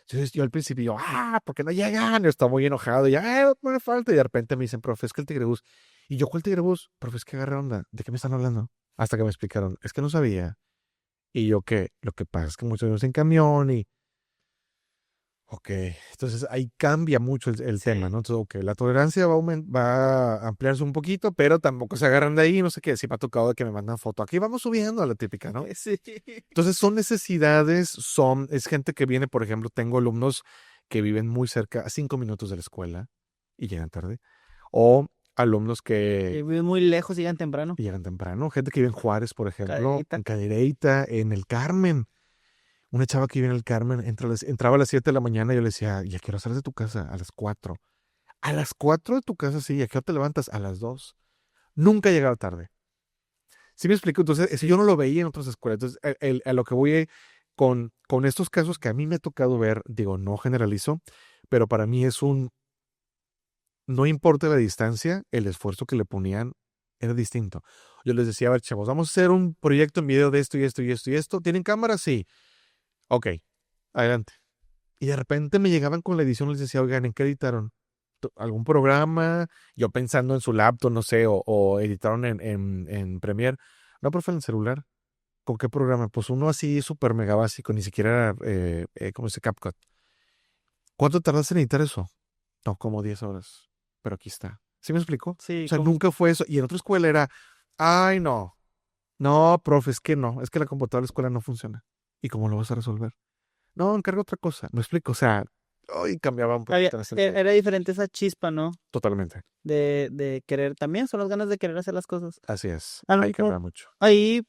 Entonces yo al principio, ¿por qué no llegan? Yo estaba muy enojado, y ya, no me falta. Y de repente me dicen, profe, es que el Tigrebús. Y yo, ¿cuál Tigrebús? Profe, es que agarré onda. ¿De qué me están hablando? Hasta que me explicaron, es que no sabía. Y yo, ¿qué? Lo que pasa es que muchos vamos en camión y ok, entonces ahí cambia mucho el tema, Sí. ¿no? Entonces, ok, la tolerancia va a ampliarse un poquito, pero tampoco se agarran de ahí, no sé qué, sí me ha tocado de que me mandan foto, aquí vamos subiendo a la típica, ¿no? Sí. Entonces son necesidades, es gente que viene, por ejemplo, tengo alumnos que viven muy cerca, a 5 minutos de la escuela y llegan tarde, o alumnos que Y viven muy lejos, llegan temprano. llegan temprano, gente que vive en Juárez, por ejemplo, Cadereyta. en Cadereyta, en el Carmen. Una chava que vive en el Carmen entraba a las 7 de la mañana y yo le decía, ¿y a qué hora sales de tu casa? A las 4. A las 4 de tu casa, sí. ¿A qué hora te levantas? A las 2. Nunca llegaba tarde. ¿Sí me explico? Entonces, eso yo no lo veía en otras escuelas. Entonces, a lo que voy con estos casos que a mí me ha tocado ver, digo, no generalizo, pero para mí no importa la distancia, el esfuerzo que le ponían era distinto. Yo les decía, a ver, chavos, vamos a hacer un proyecto en video de esto y esto y esto y esto. ¿Tienen cámara? Sí. Ok, adelante. Y de repente me llegaban con la edición, les decía, oigan, ¿en qué editaron? ¿Algún programa? Yo pensando en su laptop, no sé, o editaron en Premiere. No, profe, en el celular. ¿Con qué programa? Pues uno así súper mega básico, ni siquiera, ¿cómo se dice? CapCut. ¿Cuánto tardaste en editar eso? No, como 10 horas. Pero aquí está. ¿Sí me explico? O Sí, sea, como, nunca fue eso. Y en otra escuela era, ay, no. No, profe, es que no. Es que la computadora de la escuela no funciona. ¿Y cómo lo vas a resolver? No, encarga otra cosa. Me explico. O sea, hoy cambiaba un poquito en ese sentido. era diferente esa chispa, ¿no? Totalmente. De querer, también son las ganas de querer hacer las cosas. Así es. A lo Ahí mejor cambia mucho. ahí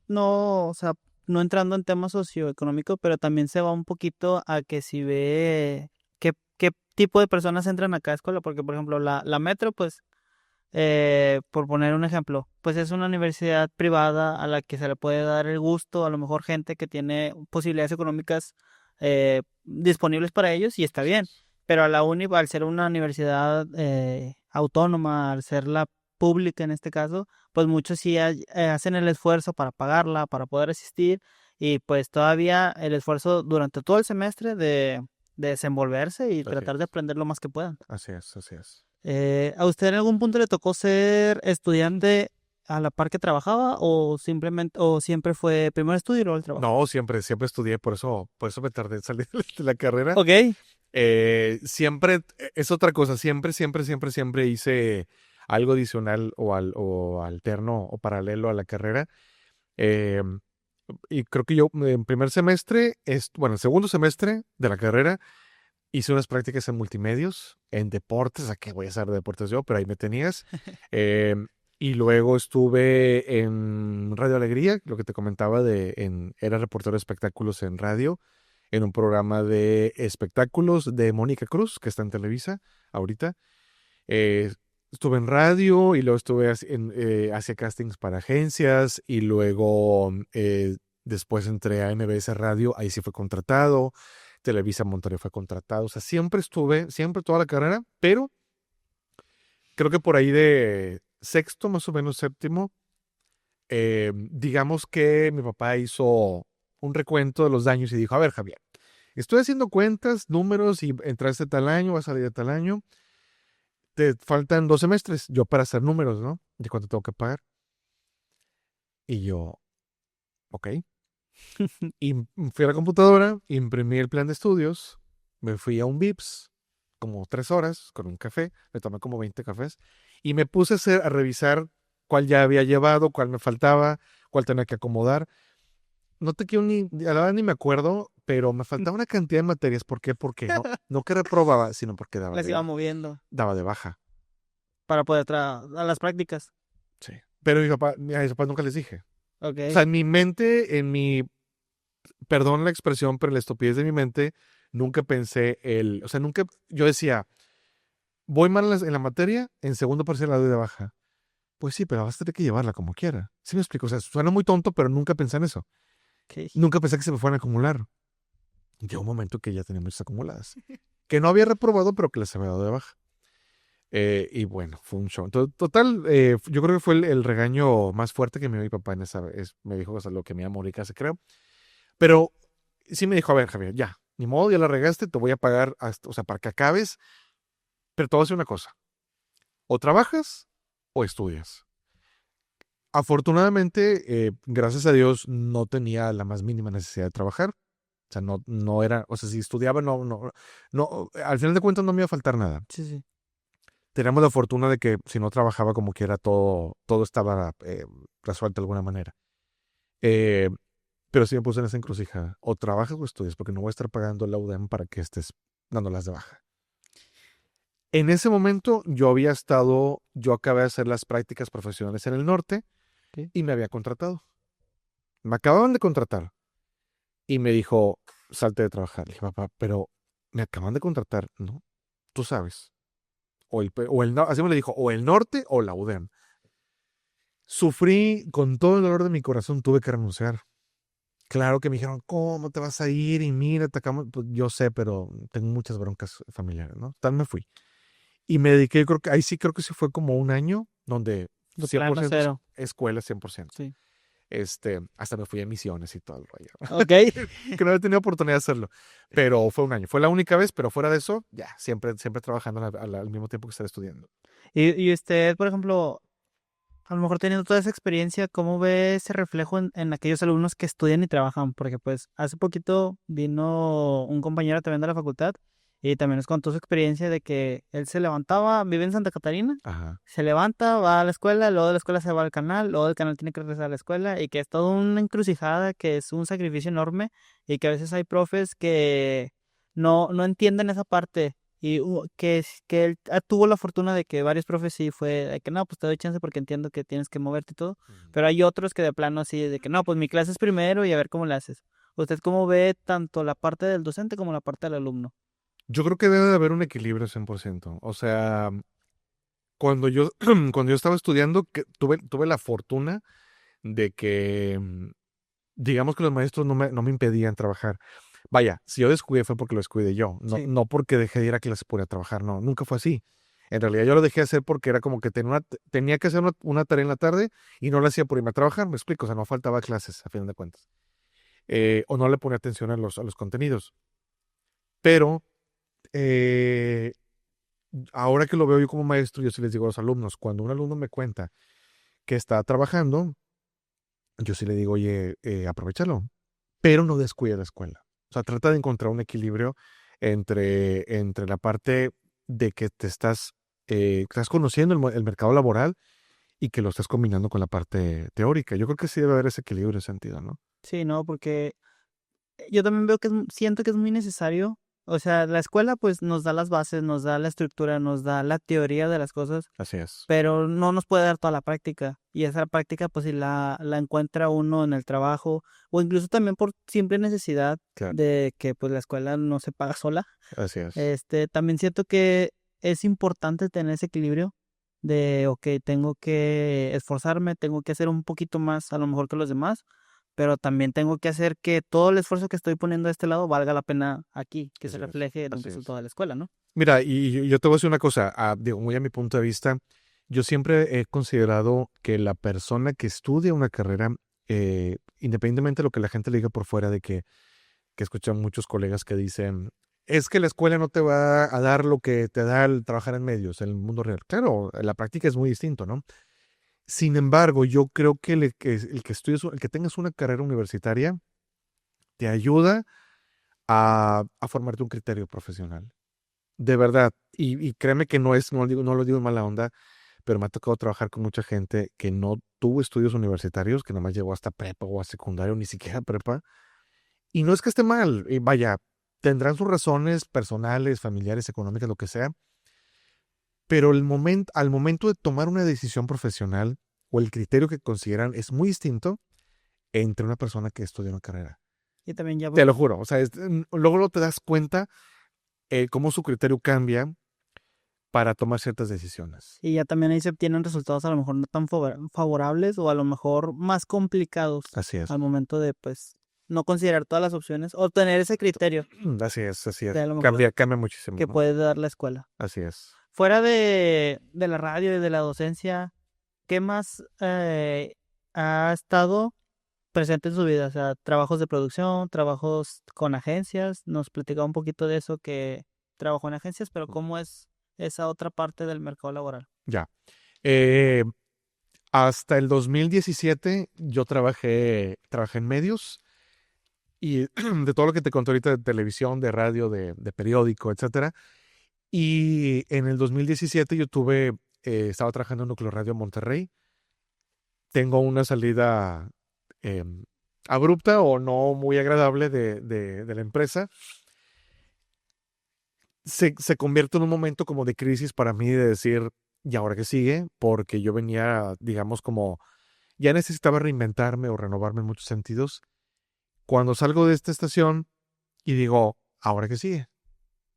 no, o sea, no entrando en temas socioeconómicos, pero también se va un poquito a que si ve qué tipo de personas entran acá a escuela, porque por ejemplo la Metro, pues, por poner un ejemplo, pues es una universidad privada a la que se le puede dar el gusto, a lo mejor gente que tiene posibilidades económicas disponibles para ellos y está bien, pero a la uni, al ser una universidad autónoma, al ser la pública en este caso, pues muchos sí hacen el esfuerzo para pagarla, para poder asistir y pues todavía el esfuerzo durante todo el semestre de desenvolverse y Así tratar de es. aprender lo más que puedan. Así es, así es. ¿A usted en algún punto le tocó ser estudiante a la par que trabajaba o simplemente o siempre fue primero estudio y luego el trabajo? No, siempre estudié, por eso me tardé en salir de la carrera. Ok. Siempre, es otra cosa, siempre hice algo adicional o alterno o paralelo a la carrera. Eh, y creo que yo en primer semestre, bueno, en segundo semestre de la carrera, hice unas prácticas en multimedios, en deportes, ¿a qué voy a hacer de deportes yo? Pero ahí me tenías. Eh, y luego estuve en Radio Alegría, lo que te comentaba era reportero de espectáculos en radio, en un programa de espectáculos de Mónica Cruz, que está en Televisa ahorita. Eh, Estuve en radio y luego estuve hacia castings para agencias y luego después entré a MBS Radio, ahí sí fue contratado. Televisa Monterrey fue contratado. O sea, siempre toda la carrera, pero creo que por ahí de sexto, más o menos séptimo, digamos que mi papá hizo un recuento de los daños y dijo, a ver, Javier, estoy haciendo cuentas, números y entraste tal año, vas a salir de tal año, te faltan 2 semestres, yo para hacer números, ¿no? ¿De cuánto tengo que pagar? Y yo, ok. Y fui a la computadora, imprimí el plan de estudios, me fui a un Vips, como 3 horas, con un café, me tomé como 20 cafés, y me puse a revisar cuál ya había llevado, cuál me faltaba, cuál tenía que acomodar. No te quiero a la verdad ni me acuerdo, pero me faltaba una cantidad de materias. ¿Por qué? Porque no que reprobaba, sino porque Las iba moviendo daba de baja. para poder a las prácticas. Sí. Pero a mis papás nunca les dije. Ok. O sea, en mi mente, perdón la expresión, pero en la estupidez de mi mente, nunca pensé o sea, nunca, yo decía, voy mal en la materia, en segundo parcial la doy de baja. Pues sí, pero vas a tener que llevarla como quiera. ¿Sí me explico? O sea, suena muy tonto, pero nunca pensé en eso. Ok. Nunca pensé que se me fueran a acumular. Llegó un momento que ya tenía muchas acumuladas. Que no había reprobado, pero que les había dado de baja. Y bueno, fue un show. Total, yo creo que fue el regaño más fuerte que me dio mi papá en esa vez. Me dijo, o sea, lo que me iba a morir casi creo. Pero sí me dijo, a ver, Javier, ya, ni modo, ya la regaste, te voy a pagar, o sea, para que acabes, pero te voy a decir una cosa, o trabajas o estudias. Afortunadamente, gracias a Dios, no tenía la más mínima necesidad de trabajar. O sea, no era, o sea, si estudiaba, no, al final de cuentas no me iba a faltar nada. Sí, sí. Teníamos la fortuna de que si no trabajaba como quiera, todo estaba resuelto de alguna manera. Eh, pero sí me puse en esa encrucijada. O trabajas o estudias, porque no voy a estar pagando la UDEM para que estés dándolas de baja. En ese momento yo acabé de hacer las prácticas profesionales en el norte Ok. y me había contratado. Me acababan de contratar y me dijo, salte de trabajar. Le dije, papá, pero me acaban de contratar, ¿no? Tú sabes. Así me le dijo, o el norte o la UDEM. Sufrí con todo el dolor de mi corazón, tuve que renunciar. Claro que me dijeron, ¿cómo te vas a ir? Y mira, te acabamos. Pues yo sé, pero tengo muchas broncas familiares, ¿no? Tal me fui. Y me dediqué, yo creo que ahí sí creo que sí fue como un año donde De plano 100% cero. escuela, 100%. Sí. Hasta me fui a misiones y todo el rollo. Ok. Que no había tenido oportunidad de hacerlo. Pero fue un año. Fue la única vez, pero fuera de eso, ya, siempre trabajando al mismo tiempo que estar estudiando. Y usted, por ejemplo, a lo mejor teniendo toda esa experiencia, ¿cómo ve ese reflejo en aquellos alumnos que estudian y trabajan? Porque pues hace poquito vino un compañero también de la facultad y también nos contó su experiencia de que él se levantaba, vive en Santa Catarina, Ajá. se levanta, va a la escuela, luego de la escuela se va al canal, luego del canal tiene que regresar a la escuela y que es toda una encrucijada, que es un sacrificio enorme y que a veces hay profes que no entienden esa parte Y que él tuvo la fortuna de que varios profes sí fue de que no, pues te doy chance porque entiendo que tienes que moverte y todo. Pero hay otros que de plano así de que no, pues mi clase es primero y a ver cómo le haces. ¿Usted cómo ve tanto la parte del docente como la parte del alumno? Yo creo que debe de haber un equilibrio 100%. O sea, cuando yo, cuando yo estaba estudiando, que tuve la fortuna de que, digamos que los maestros no me impedían trabajar. Vaya, si yo descuidé fue porque lo descuidé yo, no, Sí. no porque dejé de ir a clase por ir a trabajar, no, nunca fue así. En realidad yo lo dejé hacer porque era como que tenía que hacer una tarea en la tarde y no la hacía por irme a trabajar, me explico, o sea, no faltaba clases a final de cuentas. O no le ponía atención a los contenidos. Pero eh, ahora que lo veo yo como maestro, yo sí les digo a los alumnos, cuando un alumno me cuenta que está trabajando, yo sí le digo, oye, aprovechalo, pero no descuida la escuela. O sea, trata de encontrar un equilibrio entre la parte de que estás conociendo el mercado laboral y que lo estás combinando con la parte teórica. Yo creo que sí debe haber ese equilibrio en ese sentido, ¿no? Sí, no, porque yo también veo que siento que es muy necesario. O sea, la escuela pues nos da las bases, nos da la estructura, nos da la teoría de las cosas, Así es. pero no nos puede dar toda la práctica. Y esa práctica pues si la encuentra uno en el trabajo o incluso también por simple necesidad Claro, de que pues la escuela no se paga sola. así es. También siento que es importante tener ese equilibrio de, ok, tengo que esforzarme, tengo que hacer un poquito más a lo mejor que los demás, pero también tengo que hacer que todo el esfuerzo que estoy poniendo de este lado valga la pena aquí, que se Así es. refleje en un Así es. resultado de la escuela, ¿no? Mira, y yo te voy a decir una cosa, digo, muy a mi punto de vista, yo siempre he considerado que la persona que estudia una carrera, independientemente de lo que la gente le diga por fuera, que escuchan muchos colegas que dicen, es que la escuela no te va a dar lo que te da el trabajar en medios, en el mundo real. Claro, la práctica es muy distinto, ¿no? Sin embargo, yo creo que el que tengas una carrera universitaria te ayuda a formarte un criterio profesional. De verdad, y créeme que no lo digo en mala onda, pero me ha tocado trabajar con mucha gente que no tuvo estudios universitarios, que nomás llegó hasta prepa o a secundario, ni siquiera prepa. Y no es que esté mal, y vaya, tendrán sus razones personales, familiares, económicas, lo que sea, pero al momento de tomar una decisión profesional o el criterio que consideran es muy distinto entre una persona que estudia una carrera. Y también ya, Te lo juro, o sea, luego te das cuenta cómo su criterio cambia para tomar ciertas decisiones. y ya también ahí se obtienen resultados a lo mejor no tan favorables o a lo mejor más complicados Así es. al momento de pues no considerar todas las opciones o tener ese criterio Así es, así de es. a lo mejor Cambia muchísimo, que ¿no? puede dar la escuela. Así es. Fuera de la radio y de la docencia, ¿qué más ha estado presente en su vida? O sea, trabajos de producción, trabajos con agencias. Nos platicaba un poquito de eso que trabajó en agencias, pero ¿cómo es esa otra parte del mercado laboral? Ya. Eh, Hasta el 2017 yo trabajé en medios y de todo lo que te conté ahorita de televisión, de radio, de periódico, etcétera. Y en el 2017 estaba trabajando en Núcleo Radio Monterrey. Tengo una salida em, abrupta o no muy agradable de la empresa. Se convierte en un momento como de crisis para mí de decir, ¿y ahora qué sigue? Porque yo venía, digamos, como ya necesitaba reinventarme o renovarme en muchos sentidos. Cuando salgo de esta estación y digo, ¿ahora qué sigue?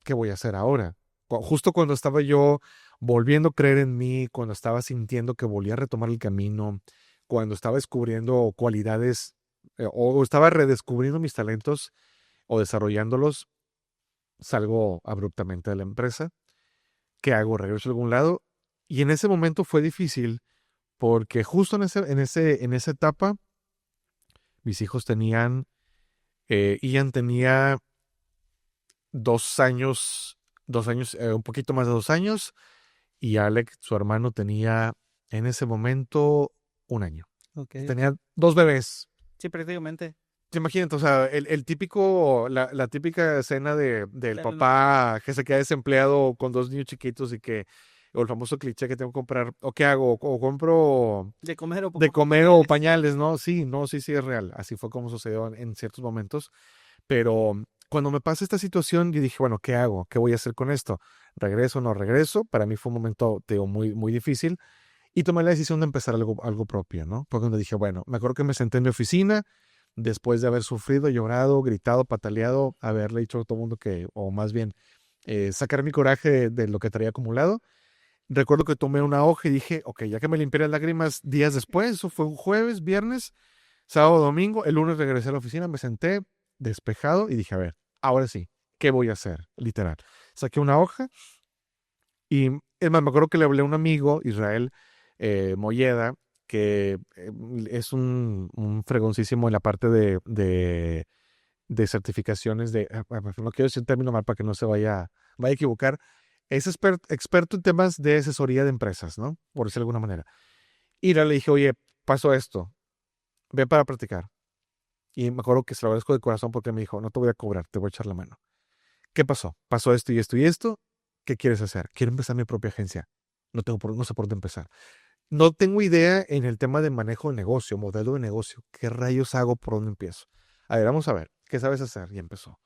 ¿Qué voy a hacer ahora? Justo cuando estaba yo volviendo a creer en mí, cuando estaba sintiendo que volvía a retomar el camino, cuando estaba descubriendo cualidades o estaba redescubriendo mis talentos o desarrollándolos, salgo abruptamente de la empresa. ¿Qué hago? ¿Regreso a algún lado? Y en ese momento fue difícil porque justo en esa etapa mis hijos Ian tenía 2 años, 2 años, un poquito más de 2 años, y Alex, su hermano, tenía en ese momento 1 año. Ok, ok. Tenía dos bebés. Sí, prácticamente. Imagínate, o sea, la típica escena del Claro, no. papá que se queda desempleado con dos niños chiquitos o el famoso cliché que tengo que comprar, o qué hago, o compro De comer o de poco comer o pañales. pañales, ¿no? Sí, no, sí, sí es real. Así fue como sucedió en ciertos momentos. Pero cuando me pasa esta situación, yo dije, bueno, ¿qué hago? ¿Qué voy a hacer con esto? ¿Regreso o no regreso? Para mí fue un momento, te digo, muy, muy difícil. Y tomé la decisión de empezar algo propio, ¿no? Fue cuando dije, bueno, me acuerdo que me senté en mi oficina, después de haber sufrido, llorado, gritado, pataleado, haberle dicho a todo el mundo que, o más bien, sacar mi coraje de lo que traía acumulado. Recuerdo que tomé una hoja y dije, ok, ya que me limpié las lágrimas días después, eso fue un jueves, viernes, sábado, domingo, el lunes regresé a la oficina, me senté despejado y dije, a ver, ahora sí, ¿qué voy a hacer? Literal. Saqué una hoja y, es más, me acuerdo que le hablé a un amigo, Israel Molleda, que es un fregoncísimo en la parte de certificaciones no quiero decir el término mal para que no se vaya a equivocar. Es experto en temas de asesoría de empresas, ¿no? Por decirlo de alguna manera. Y le dije, oye, pasó esto, ven para practicar. Y me acuerdo que se lo agradezco de corazón porque me dijo, no te voy a cobrar, te voy a echar la mano. ¿Qué pasó? Pasó esto y esto y esto. ¿Qué quieres hacer? Quiero empezar mi propia agencia. No sé por dónde empezar. No tengo idea en el tema de manejo de negocio, modelo de negocio. ¿Qué rayos hago? ¿Por dónde empiezo? A ver, vamos a ver. ¿Qué sabes hacer? Y empezó.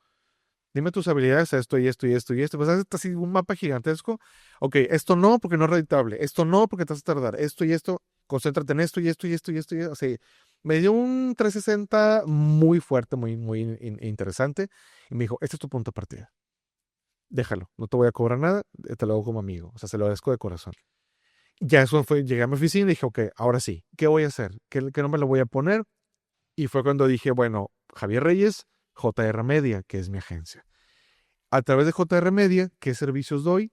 Dime tus habilidades, esto y esto y esto y esto. Pues haces así un mapa gigantesco. Ok, esto no porque no es rentable. Esto no porque te vas a tardar. Esto y esto. Concéntrate en esto y esto y esto y esto. Así. Me dio un 360 muy fuerte, muy, muy interesante. Y me dijo, este es tu punto de partida. Déjalo. No te voy a cobrar nada. Te lo hago como amigo. O sea, se lo agradezco de corazón. Ya eso fue, llegué a mi oficina y dije, ok, ahora sí. ¿Qué voy a hacer? ¿Qué nombre le voy a poner? Y fue cuando dije, bueno, Javier Reyes, JR Media, que es mi agencia. A través de JR Media, ¿qué servicios doy?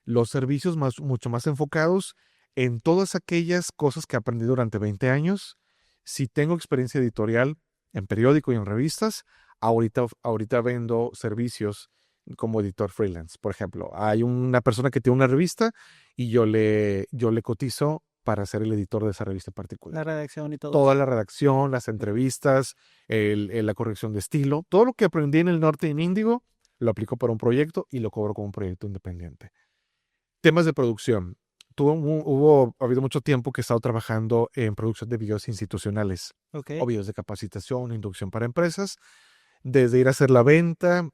Los servicios mucho más enfocados en todas aquellas cosas que aprendí durante 20 años. Si tengo experiencia editorial en periódico y en revistas, ahorita vendo servicios como editor freelance. Por ejemplo, hay una persona que tiene una revista y yo le cotizo para ser el editor de esa revista en La particular. redacción y todo Toda eso. la redacción, las entrevistas, la corrección de estilo, todo lo que aprendí en el norte y en Índigo, lo aplico para un proyecto y lo cobro como un proyecto independiente. Temas de producción. Ha habido mucho tiempo que he estado trabajando en producción de videos institucionales Ok. o videos de capacitación, inducción para empresas, desde ir a hacer la venta,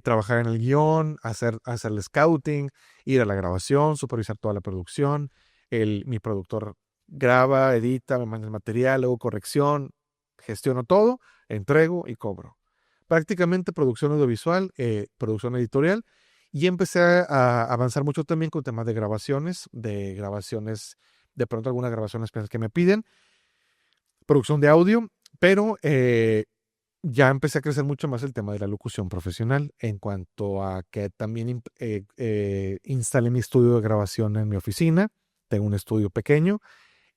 trabajar en el guión, hacer el scouting, ir a la grabación, supervisar toda la producción. Mi productor graba, edita, me manda el material, hago corrección, gestiono todo, entrego y cobro. Prácticamente producción audiovisual, producción editorial. Y empecé a avanzar mucho también con temas de pronto algunas grabaciones especiales que me piden, producción de audio, pero ya empecé a crecer mucho más el tema de la locución profesional en cuanto a que también instalé mi estudio de grabación en mi oficina. Tengo un estudio pequeño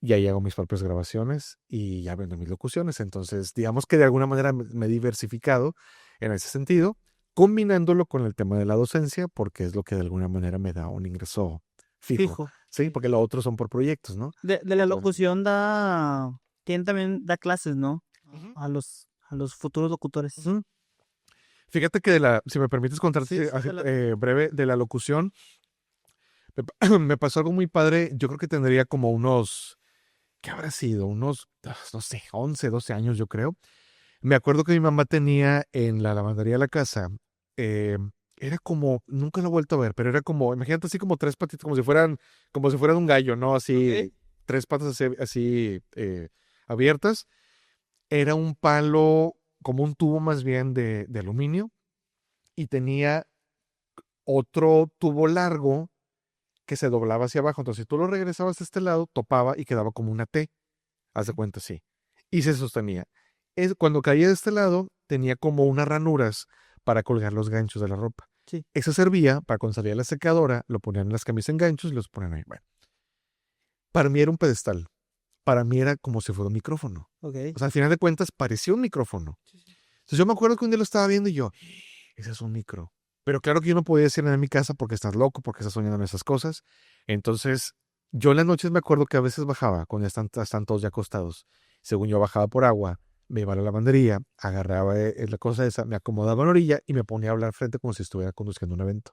y ahí hago mis propias grabaciones y ya vendo mis locuciones. Entonces, digamos que de alguna manera me he diversificado en ese sentido, combinándolo con el tema de la docencia, porque es lo que de alguna manera me da un ingreso fijo, Fijo. ¿sí? Porque lo otro son por proyectos, ¿no? De la Entonces, locución también da clases, ¿no? ujú, A los futuros locutores. ujú. Fíjate que si me permites Sí, contarte sí, así, adelante. breve de la locución, me pasó algo muy padre. Yo creo que tendría como unos, ¿qué habrá sido? Unos, no sé, 11, 12 años, yo creo. Me acuerdo que mi mamá tenía en la lavandería de la casa, eh, era como, nunca lo he vuelto a ver, pero era como, imagínate así como tres patitas, como si fueran un gallo, ¿no? Ok. Así, tres patas así, abiertas. Era un palo, como un tubo más bien de aluminio, y tenía otro tubo largo que se doblaba hacia abajo. Entonces, si tú lo regresabas de este lado, topaba y quedaba como una T. Haz de cuenta, sí. Y se sostenía. Cuando caía de este lado, tenía como unas ranuras para colgar los ganchos de la ropa. Sí. Eso servía para cuando salía la secadora, lo ponían en las camisas en ganchos y los ponían ahí. Bueno, para mí era un pedestal. Para mí era como si fuera un micrófono. Ok. O sea, al final de cuentas, parecía un micrófono. Sí, sí. Entonces, yo me acuerdo que un día lo estaba viendo y yo, ese es un micro. Pero claro que yo no podía decir nada en mi casa porque estás loco, porque estás soñando en esas cosas. Entonces, yo en las noches me acuerdo que a veces bajaba, cuando están todos ya acostados. Según yo bajaba por agua, me iba a la lavandería, agarraba la cosa esa, me acomodaba en la orilla y me ponía a hablar frente como si estuviera conduciendo un evento.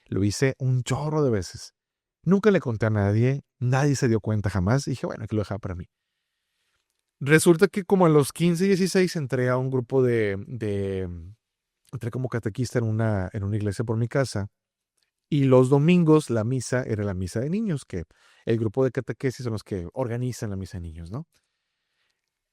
Lo hice un chorro de veces. Nunca le conté a nadie se dio cuenta jamás. Y dije, bueno, que lo dejaba para mí. Resulta que como a los 15, 16 entré a un grupo de entré como catequista en una iglesia por mi casa. Y los domingos la misa era la misa de niños, que el grupo de catequesis son los que organizan la misa de niños, ¿no?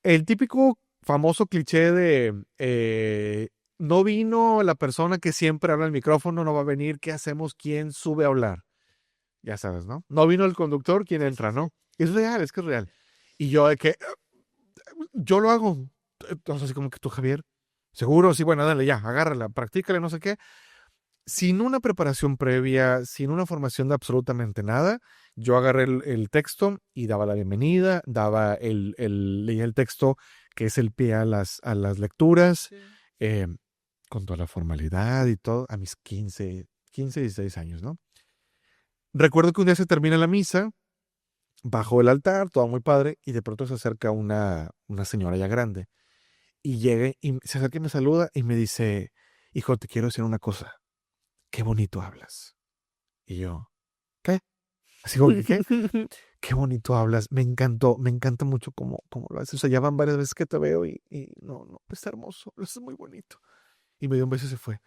El típico famoso cliché de no vino la persona que siempre habla al micrófono, no va a venir, ¿qué hacemos? ¿Quién sube a hablar? Ya sabes, ¿no? No vino el conductor, ¿quién Sí, entra, sí, sí. no? Es real, es que es real. Y yo de que, yo lo hago. Entonces, así como que tú, Javier, seguro, sí, bueno, dale ya, agárrala, practícale, no sé qué. Sin una preparación previa, sin una formación de absolutamente nada, yo agarré el texto y daba la bienvenida, leía el texto, que es el pie a las lecturas, Sí. eh, con toda la formalidad y todo, a mis 16 años, ¿no? Recuerdo que un día se termina la misa, bajo el altar, todo muy padre, y de pronto se acerca una señora ya grande, y llega y se acerca y me saluda y me dice, hijo, te quiero decir una cosa, qué bonito hablas. Y yo, ¿qué? Así como que, ¿qué? Qué bonito hablas, me encanta mucho cómo lo haces. O sea, ya van varias veces que te veo y no, está hermoso, lo haces muy bonito. Y me dio un beso y se fue.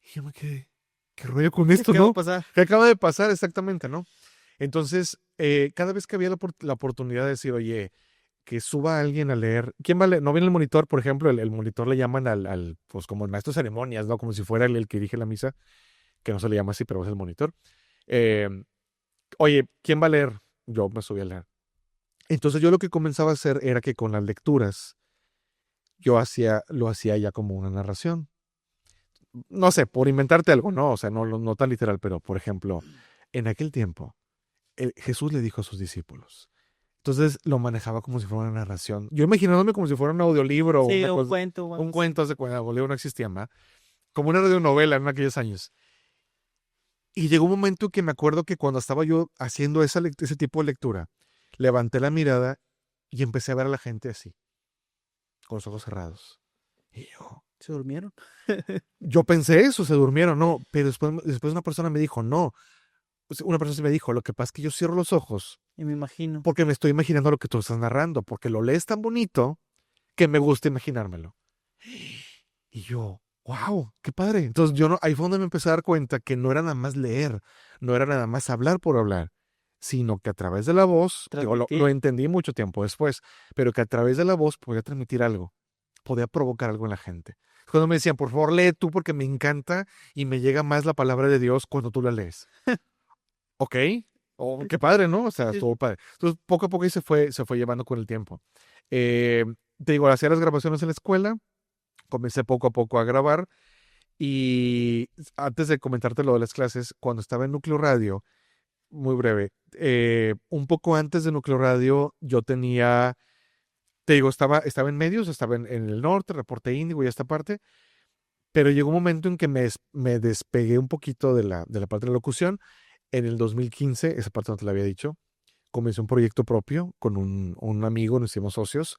Y yo me quedé, ¿qué rollo con esto, ¿Qué va a no? pasar? ¿Qué acaba de pasar exactamente, no? Entonces, cada vez que había la oportunidad de decir, oye, que suba alguien a leer, ¿quién va a leer? No viene el monitor, por ejemplo, el monitor le llaman pues como el maestro de ceremonias, ¿no? Como si fuera el que dirige la misa, que no se le llama así, pero es el monitor. Eh, Oye, ¿quién va a leer? Yo me subí a leer. Entonces yo lo que comenzaba a hacer era que con las lecturas lo hacía ya como una narración. No sé, por inventarte algo, ¿no? O sea, no tan literal, pero por ejemplo, en aquel tiempo, Jesús le dijo a sus discípulos. Entonces lo manejaba como si fuera una narración. Yo imaginándome como si fuera un audiolibro o Sí, una un cosa, cuento o algo un así. cuento de cuenta, audiolibro no existía más, como una radionovela en aquellos años. Y llegó un momento que me acuerdo que cuando estaba yo haciendo ese tipo de lectura, levanté la mirada y empecé a ver a la gente así, con los ojos cerrados. Y ¿Se durmieron? yo pensé eso, se durmieron, no, pero después una persona me dijo, no, una persona sí me dijo, lo que pasa es que yo cierro los ojos Y me imagino. porque me estoy imaginando lo que tú estás narrando, porque lo lees tan bonito que me gusta imaginármelo. Y yo, wow, qué padre. Entonces yo no, ahí fue donde me empecé a dar cuenta que no era nada más leer, no era nada más hablar por hablar, sino que a través de la voz, digo, lo Transmitir. entendí mucho tiempo después, pero que a través de la voz podía transmitir algo, podía provocar algo en la gente. Cuando me decían, por favor, lee tú porque me encanta y me llega más la palabra de Dios cuando tú la lees. Ok, oh, qué padre, ¿no? O sea, Sí, estuvo padre. Entonces, poco a poco ahí se fue llevando con el tiempo. Eh, Te digo, hacía las grabaciones en la escuela, comencé poco a poco a grabar y antes de comentarte lo de las clases, cuando estaba en Núcleo Radio, muy breve, un poco antes de Núcleo Radio, yo tenía, te digo, estaba en medios, estaba en el norte, Reporte Índigo y esta parte, pero llegó un momento en que me despegué un poquito de la parte de la locución. En el 2015, esa parte no te la había dicho, comencé un proyecto propio con un amigo, nos hicimos socios.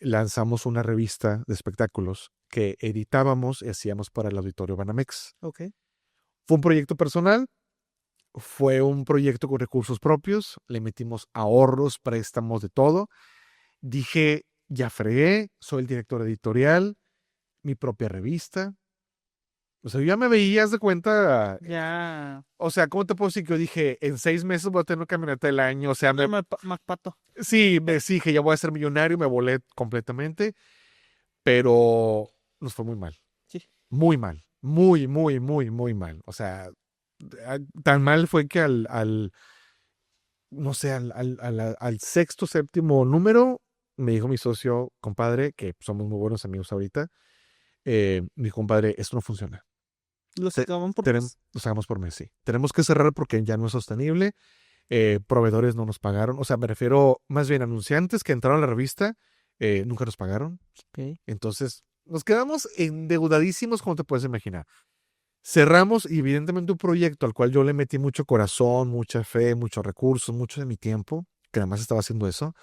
Lanzamos una revista de espectáculos que editábamos y hacíamos para el Auditorio Banamex. ok. Fue un proyecto personal, fue un proyecto con recursos propios, le metimos ahorros, préstamos, de todo. Dije, ya fregué, soy el director editorial, mi propia revista. O sea, yo ya me veías de cuenta. Ya. O sea, ¿cómo te puedo decir que yo dije, en 6 meses voy a tener una camioneta del año? O sea, Macpato. sí, me dije, ya voy a ser millonario, me volé completamente, pero nos fue muy mal, Sí. muy mal, muy, muy, muy, muy mal. O sea, tan mal fue que no sé, al sexto, séptimo número, me dijo mi socio, compadre, que somos muy buenos amigos ahorita, mi compadre, esto no funciona. Los acaban por mes. Lo sacamos por mes, sí. Tenemos que cerrar porque ya no es sostenible. Proveedores no nos pagaron. O sea, me refiero más bien a anunciantes que entraron a la revista, nunca nos pagaron. Ok. Entonces, nos quedamos endeudadísimos, como te puedes imaginar. Cerramos y evidentemente un proyecto al cual yo le metí mucho corazón, mucha fe, muchos recursos, mucho de mi tiempo, que además estaba haciendo eso,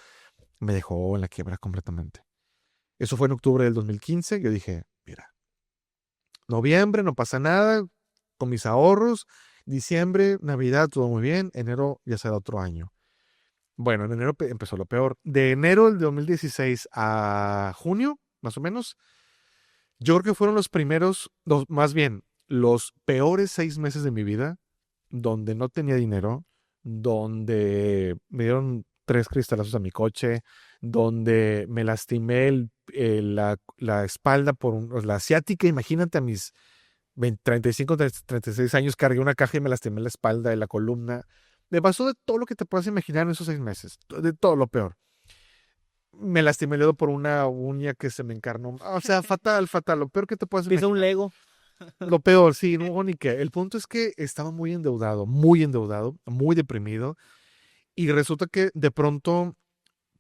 me dejó en la quiebra completamente. Eso fue en octubre del 2015. Yo dije, mira, noviembre no pasa nada, con mis ahorros, diciembre, Navidad, todo muy bien, enero ya será otro año. Bueno, en enero empezó lo peor. De enero del 2016 a junio, más o menos, Yo creo que fueron los primeros, más bien, los peores 6 meses de mi vida, donde no tenía dinero, donde me dieron 3 cristalazos a mi coche, donde me lastimé la espalda la asiática. Imagínate, a mis 35, 36 años cargué una caja y me lastimé la espalda y la columna. Me pasó de todo lo que te puedas imaginar en esos 6 meses, de todo lo peor. Me lastimé el dedo por una uña que se me encarnó. O sea, fatal, fatal. Lo peor que te puedes Pisa un imaginar. Lego. Lo peor, sí, no hubo ni qué. El punto es que estaba muy endeudado, muy deprimido. Y resulta que de pronto,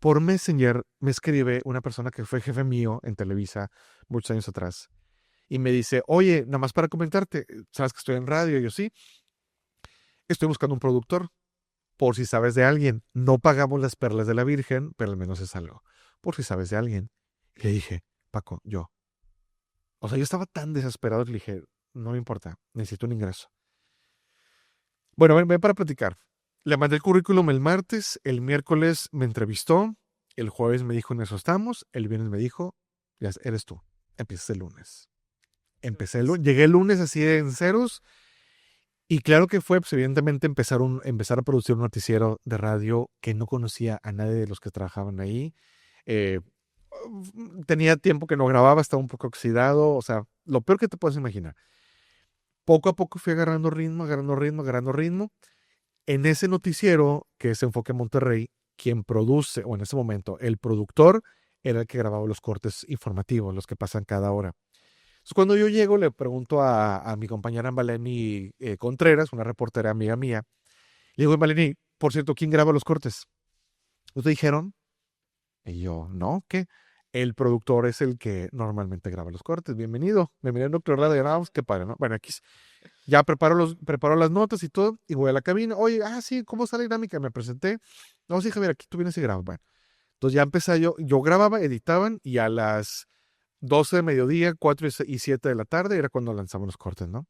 por Messenger, me escribe una persona que fue jefe mío en Televisa muchos años atrás. Y me dice, oye, nada más para comentarte, ¿sabes que estoy en radio? Y yo, sí, estoy buscando un productor. Por si sabes de alguien. No pagamos las perlas de la Virgen, pero al menos es algo. Por si sabes de alguien. Y le dije, Paco, yo. O sea, yo estaba tan desesperado que le dije, no me importa, necesito un ingreso. Bueno, ven para platicar. Le mandé el currículum el martes, el miércoles me entrevistó, el jueves me dijo, en eso estamos, el viernes me dijo, ya eres tú, empiezas el lunes. Llegué el lunes así en ceros, y claro que fue, pues, evidentemente, empezar a producir un noticiero de radio que no conocía a nadie de los que trabajaban ahí. Eh, Tenía tiempo que no grababa, estaba un poco oxidado, o sea, lo peor que te puedes imaginar. Poco a poco fui agarrando ritmo, agarrando ritmo, agarrando ritmo. En ese noticiero, que es Enfoque Monterrey, quien produce, o en ese momento, el productor, era el que grababa los cortes informativos, los que pasan cada hora. Entonces, cuando yo llego, le pregunto a mi compañera Maleni Contreras, una reportera amiga mía, le digo, Maleni, por cierto, ¿quién graba los cortes? ¿No te dijeron? Y yo, no, ¿qué? El productor es el que normalmente graba los cortes. Bienvenido al Núcleo Radio. Pues, qué padre, ¿no? Bueno, aquí ya preparo las notas y todo, y voy a la cabina. Oye, sí, ¿cómo está la dinámica? Me presenté. No, sí, Javier, aquí tú vienes y grabas. Bueno, entonces ya empecé yo grababa, editaban, y a las 12 de mediodía, 4 y 7 de la tarde, era cuando lanzaban los cortes, ¿no?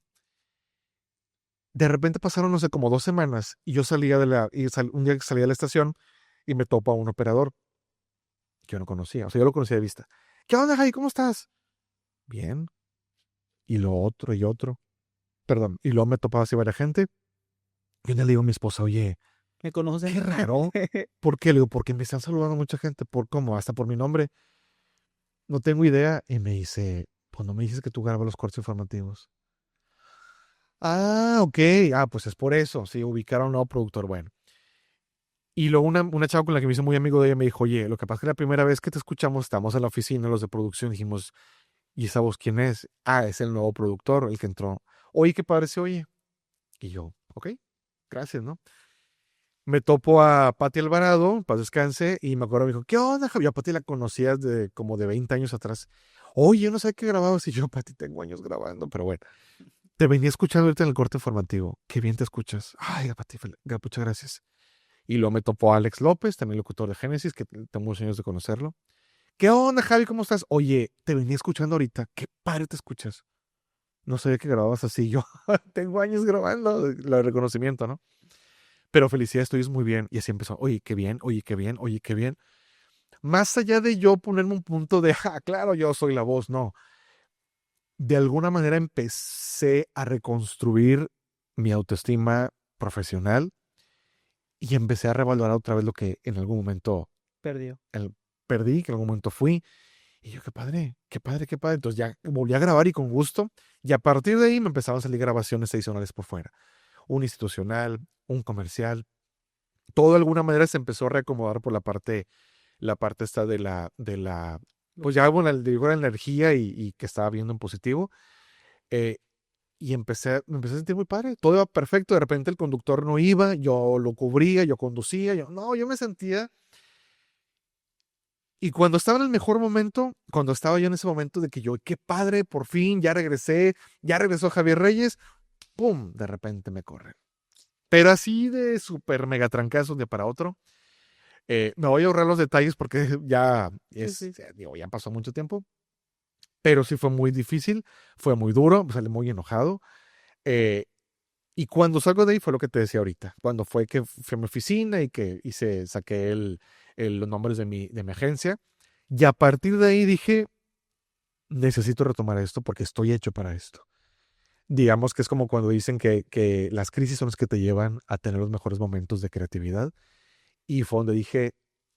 De repente pasaron, no sé, como 2 semanas, y yo salía un día que salía de la estación, y me topo a un operador que yo no conocía, o sea, yo lo conocía de vista. ¿Qué onda, Javi? ¿Cómo estás? Bien. Y lo otro y otro. Perdón. Y luego me topaba así varias gente. Y un día le digo a mi esposa, oye, ¿Me conocen? qué raro. ¿Por qué? Le digo, porque me están saludando mucha gente. ¿Por cómo? Hasta por mi nombre. No tengo idea. Y me dice, pues no me dices que tú grabas los cortes informativos. Ah, ok. Pues es por eso. Sí, ubicaron a un nuevo productor. Bueno. Y luego una chava con la que me hice muy amigo de ella me dijo, oye, lo que pasa es que la primera vez que te escuchamos, estamos en la oficina, los de producción, dijimos, ¿y esa voz quién es? Es el nuevo productor, el que entró. Oye, qué padre se oye. Y yo, ok, gracias, ¿no? Me topo a Pati Alvarado, paz descanse, y me acuerdo, me dijo, ¿qué onda, Javier? Yo a Pati la conocía como de 20 años atrás. Oye, yo no sé qué grababas. Y yo, Pati, tengo años grabando, pero bueno. Te venía escuchando ahorita en el corte informativo. Qué bien te escuchas. Ay, Pati, muchas gracias. Y luego me topó a Alex López, también locutor de Génesis, que tengo muchos años de conocerlo. ¿Qué onda, Javi? ¿Cómo estás? Oye, te venía escuchando ahorita. Qué padre te escuchas. No sabía que grababas así. Yo tengo años grabando, el reconocimiento, ¿no? Pero felicidades, estoy muy bien. Y así empezó, oye, qué bien, oye, qué bien, oye, qué bien. Más allá de yo ponerme un punto de, claro, yo soy la voz, no. De alguna manera empecé a reconstruir mi autoestima profesional, y empecé a revalorar otra vez lo que en algún momento Perdió. perdí, que en algún momento fui. Y yo, qué padre, qué padre, qué padre. Entonces ya volví a grabar, y con gusto. Y a partir de ahí me empezaron a salir grabaciones adicionales por fuera. Un institucional, un comercial. Todo de alguna manera se empezó a reacomodar por la parte esta pues ya, bueno, digo, la energía, y que estaba viendo en positivo. eh, y me empecé a sentir muy padre. Todo iba perfecto. De repente el conductor no iba, yo lo cubría, yo conducía, yo me sentía. Y cuando estaba en el mejor momento, cuando estaba yo en ese momento de que yo, qué padre, por fin, ya regresó Javier Reyes, ¡pum! De repente me corre. Pero así de súper mega trancazo de para otro. Me voy a ahorrar los detalles porque Sí. digo, ya pasó mucho tiempo. Pero sí fue muy difícil, fue muy duro, salí muy enojado. Eh, y cuando salgo de ahí fue lo que te decía ahorita. Cuando fue que fui a mi oficina y que saqué los nombres de mi agencia. Y a partir de ahí dije, necesito retomar esto porque estoy hecho para esto. Digamos que es como cuando dicen que las crisis son las que te llevan a tener los mejores momentos de creatividad. Y fue donde dije,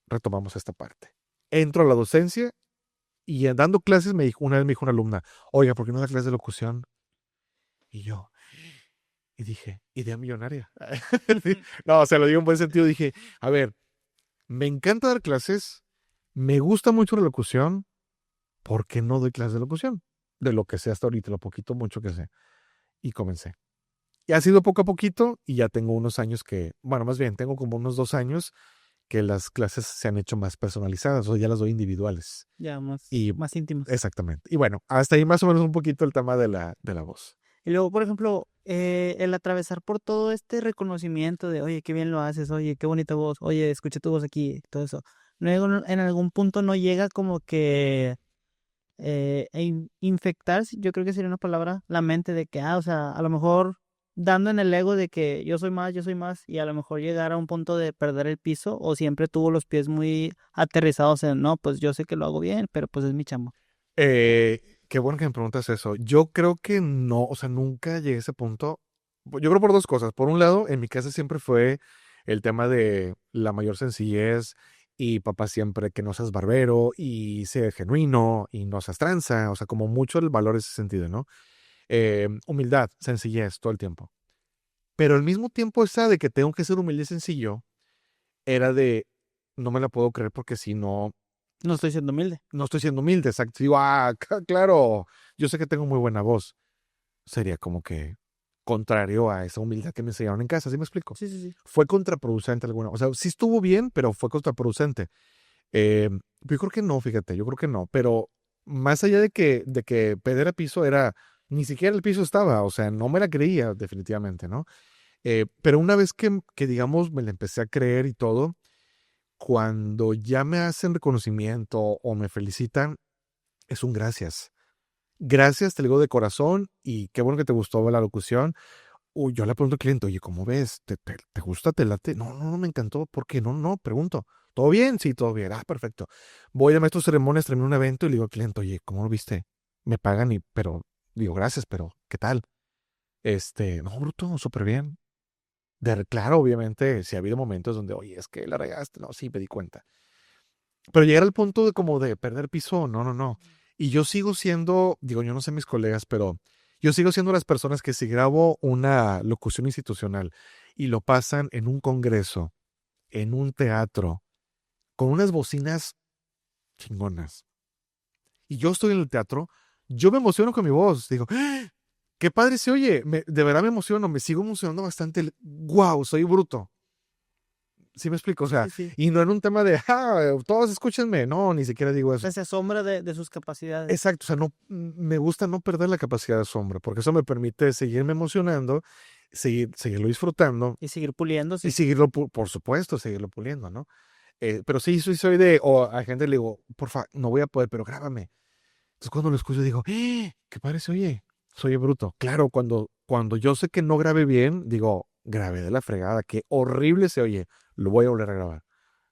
retomamos esta parte. Entro a la docencia y dando clases una vez me dijo una alumna, oiga, ¿por qué no da clases de locución? Y yo, y dije, idea millonaria. No, o sea, lo digo en buen sentido. Dije, a ver, me encanta dar clases, me gusta mucho la locución, ¿por qué no doy clases de locución? De lo que sé hasta ahorita, lo poquito, mucho que sé. Y comencé. Y ha sido poco a poquito y ya tengo unos años bueno, más bien, tengo como unos 2 años que las clases se han hecho más personalizadas, o ya las doy individuales. Ya, Y más íntimas. exactamente. Y bueno, hasta ahí más o menos un poquito el tema de la voz. Y luego, por ejemplo, el atravesar por todo este reconocimiento de, oye, qué bien lo haces, oye, qué bonita voz, oye, escuché tu voz aquí, todo eso. Luego, en algún punto no llega como que infectar, yo creo que sería una palabra, la mente de que, o sea, a lo mejor dando en el ego de que yo soy más, y a lo mejor llegar a un punto de perder el piso, o siempre tuvo los pies muy aterrizados en, no, pues yo sé que lo hago bien, pero pues es mi chamba. Qué bueno que me preguntas eso. Yo creo que no, o sea, nunca llegué a ese punto. Yo creo por dos cosas. Por un lado, en mi casa siempre fue el tema de la mayor sencillez y papá siempre que no seas barbero y sé genuino y no seas tranza, o sea, como mucho el valor en ese sentido, ¿no? Humildad, sencillez, todo el tiempo. Pero al mismo tiempo esa de que tengo que ser humilde y sencillo, era de, no me la puedo creer porque si no, No estoy siendo humilde. no estoy siendo humilde, exacto. Digo, claro, yo sé que tengo muy buena voz. Sería como que contrario a esa humildad que me enseñaron en casa, ¿sí me explico? Sí, sí, sí. Fue contraproducente alguna, o sea, sí estuvo bien, pero fue contraproducente. Yo creo que no, fíjate, yo creo que no, pero más allá de que perder a piso era, ni siquiera el piso estaba, o sea, no me la creía definitivamente, ¿no? Pero una vez que, digamos, me la empecé a creer y todo, cuando ya me hacen reconocimiento o me felicitan, es un gracias. Gracias, te lo digo de corazón y qué bueno que te gustó la locución. Uy, yo le pregunto al cliente, oye, ¿cómo ves? ¿Te gusta? ¿Te late? No, no, no, me encantó. ¿Por qué? No, no, pregunto. ¿Todo bien? Sí, todo bien. Ah, perfecto. Voy de maestro de ceremonias, termino un evento y le digo al cliente, oye, ¿cómo lo viste? Me pagan pero, digo, gracias, pero, ¿qué tal? No, bruto, súper bien. Claro, obviamente, sí ha habido momentos donde, oye, es que la regaste. No, sí, me di cuenta. Pero llegar al punto de como de perder piso, no, no, no. Y yo sigo siendo, digo, yo no sé mis colegas, pero yo sigo siendo las personas que si grabo una locución institucional y lo pasan en un congreso, en un teatro, con unas bocinas chingonas, y yo estoy en el teatro, yo me emociono con mi voz. Digo, ¡ah! Qué padre se oye. De verdad me emociono, me sigo emocionando bastante. Wow, soy bruto. ¿Sí me explico? O Sí, sea, sí, sí. y no en un tema de, todos escúchenme. No, ni siquiera digo O eso. sea, se asombra de sus capacidades Exacto, o sea, no, me gusta no perder la capacidad de asombro, porque eso me permite seguirme emocionando, seguirlo disfrutando y seguir puliendo, y sí. seguirlo, por supuesto, seguirlo puliendo, ¿no? Pero sí, soy o a gente le digo, porfa, no voy a poder, pero grábame. Entonces cuando lo escucho digo, ¿qué parece? Oye, soy bruto. Claro, cuando yo sé que no grabé bien, digo, grabé de la fregada, qué horrible se oye, lo voy a volver a grabar.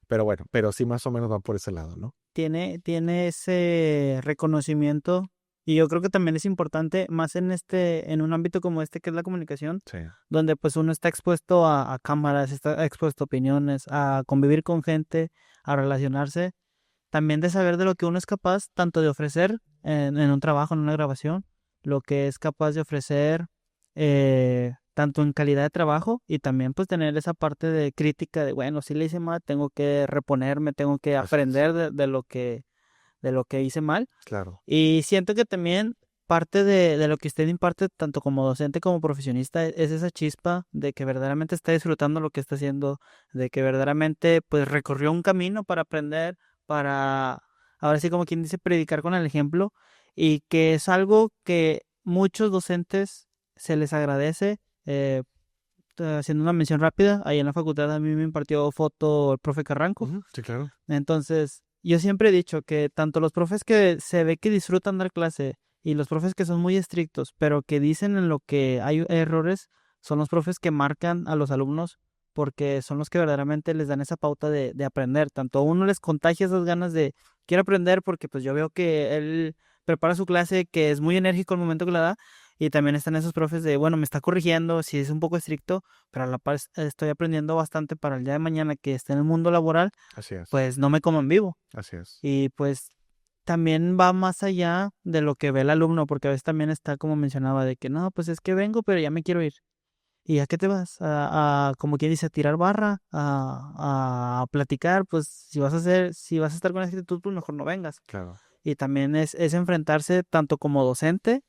Pero bueno, pero sí más o menos va por ese lado, ¿no? Tiene ese reconocimiento, y yo creo que también es importante más en un ámbito como este que es la comunicación, Sí. donde pues uno está expuesto a cámaras, está expuesto a opiniones, a convivir con gente, a relacionarse, también de saber de lo que uno es capaz tanto de ofrecer en un trabajo, en una grabación, lo que es capaz de ofrecer tanto en calidad de trabajo, y también pues tener esa parte de crítica de, bueno, si le hice mal, tengo que reponerme, tengo que Así es. aprender de lo que hice mal. Claro. Y siento que también parte de lo que usted imparte, tanto como docente como profesionista, es esa chispa de que verdaderamente está disfrutando lo que está haciendo, de que verdaderamente pues recorrió un camino para aprender, para, ahora sí como quien dice, predicar con el ejemplo, y que es algo que muchos docentes se les agradece. Haciendo una mención rápida, ahí en la facultad a mí me impartió foto el profe Carranco. Ujú, sí, claro. Entonces, yo siempre he dicho que tanto los profes que se ve que disfrutan dar clase y los profes que son muy estrictos, pero que dicen en lo que hay errores, son los profes que marcan a los alumnos, porque son los que verdaderamente les dan esa pauta de aprender. Tanto a uno les contagia esas ganas de quiero aprender porque pues yo veo que él prepara su clase, que es muy enérgico al momento que la da, y también están esos profes de, bueno, me está corrigiendo, si es un poco estricto, pero a la par estoy aprendiendo bastante para el día de mañana que esté en el mundo laboral, Así es, pues no me como en vivo. así es. Y pues también va más allá de lo que ve el alumno, porque a veces también está como mencionaba de que no, pues es que vengo, pero ya me quiero ir. ¿Y a qué te vas? Como quien dice, a tirar barra, a platicar, pues si vas a estar con esa actitud, pues mejor no vengas. Claro. Y también es enfrentarse tanto como docente,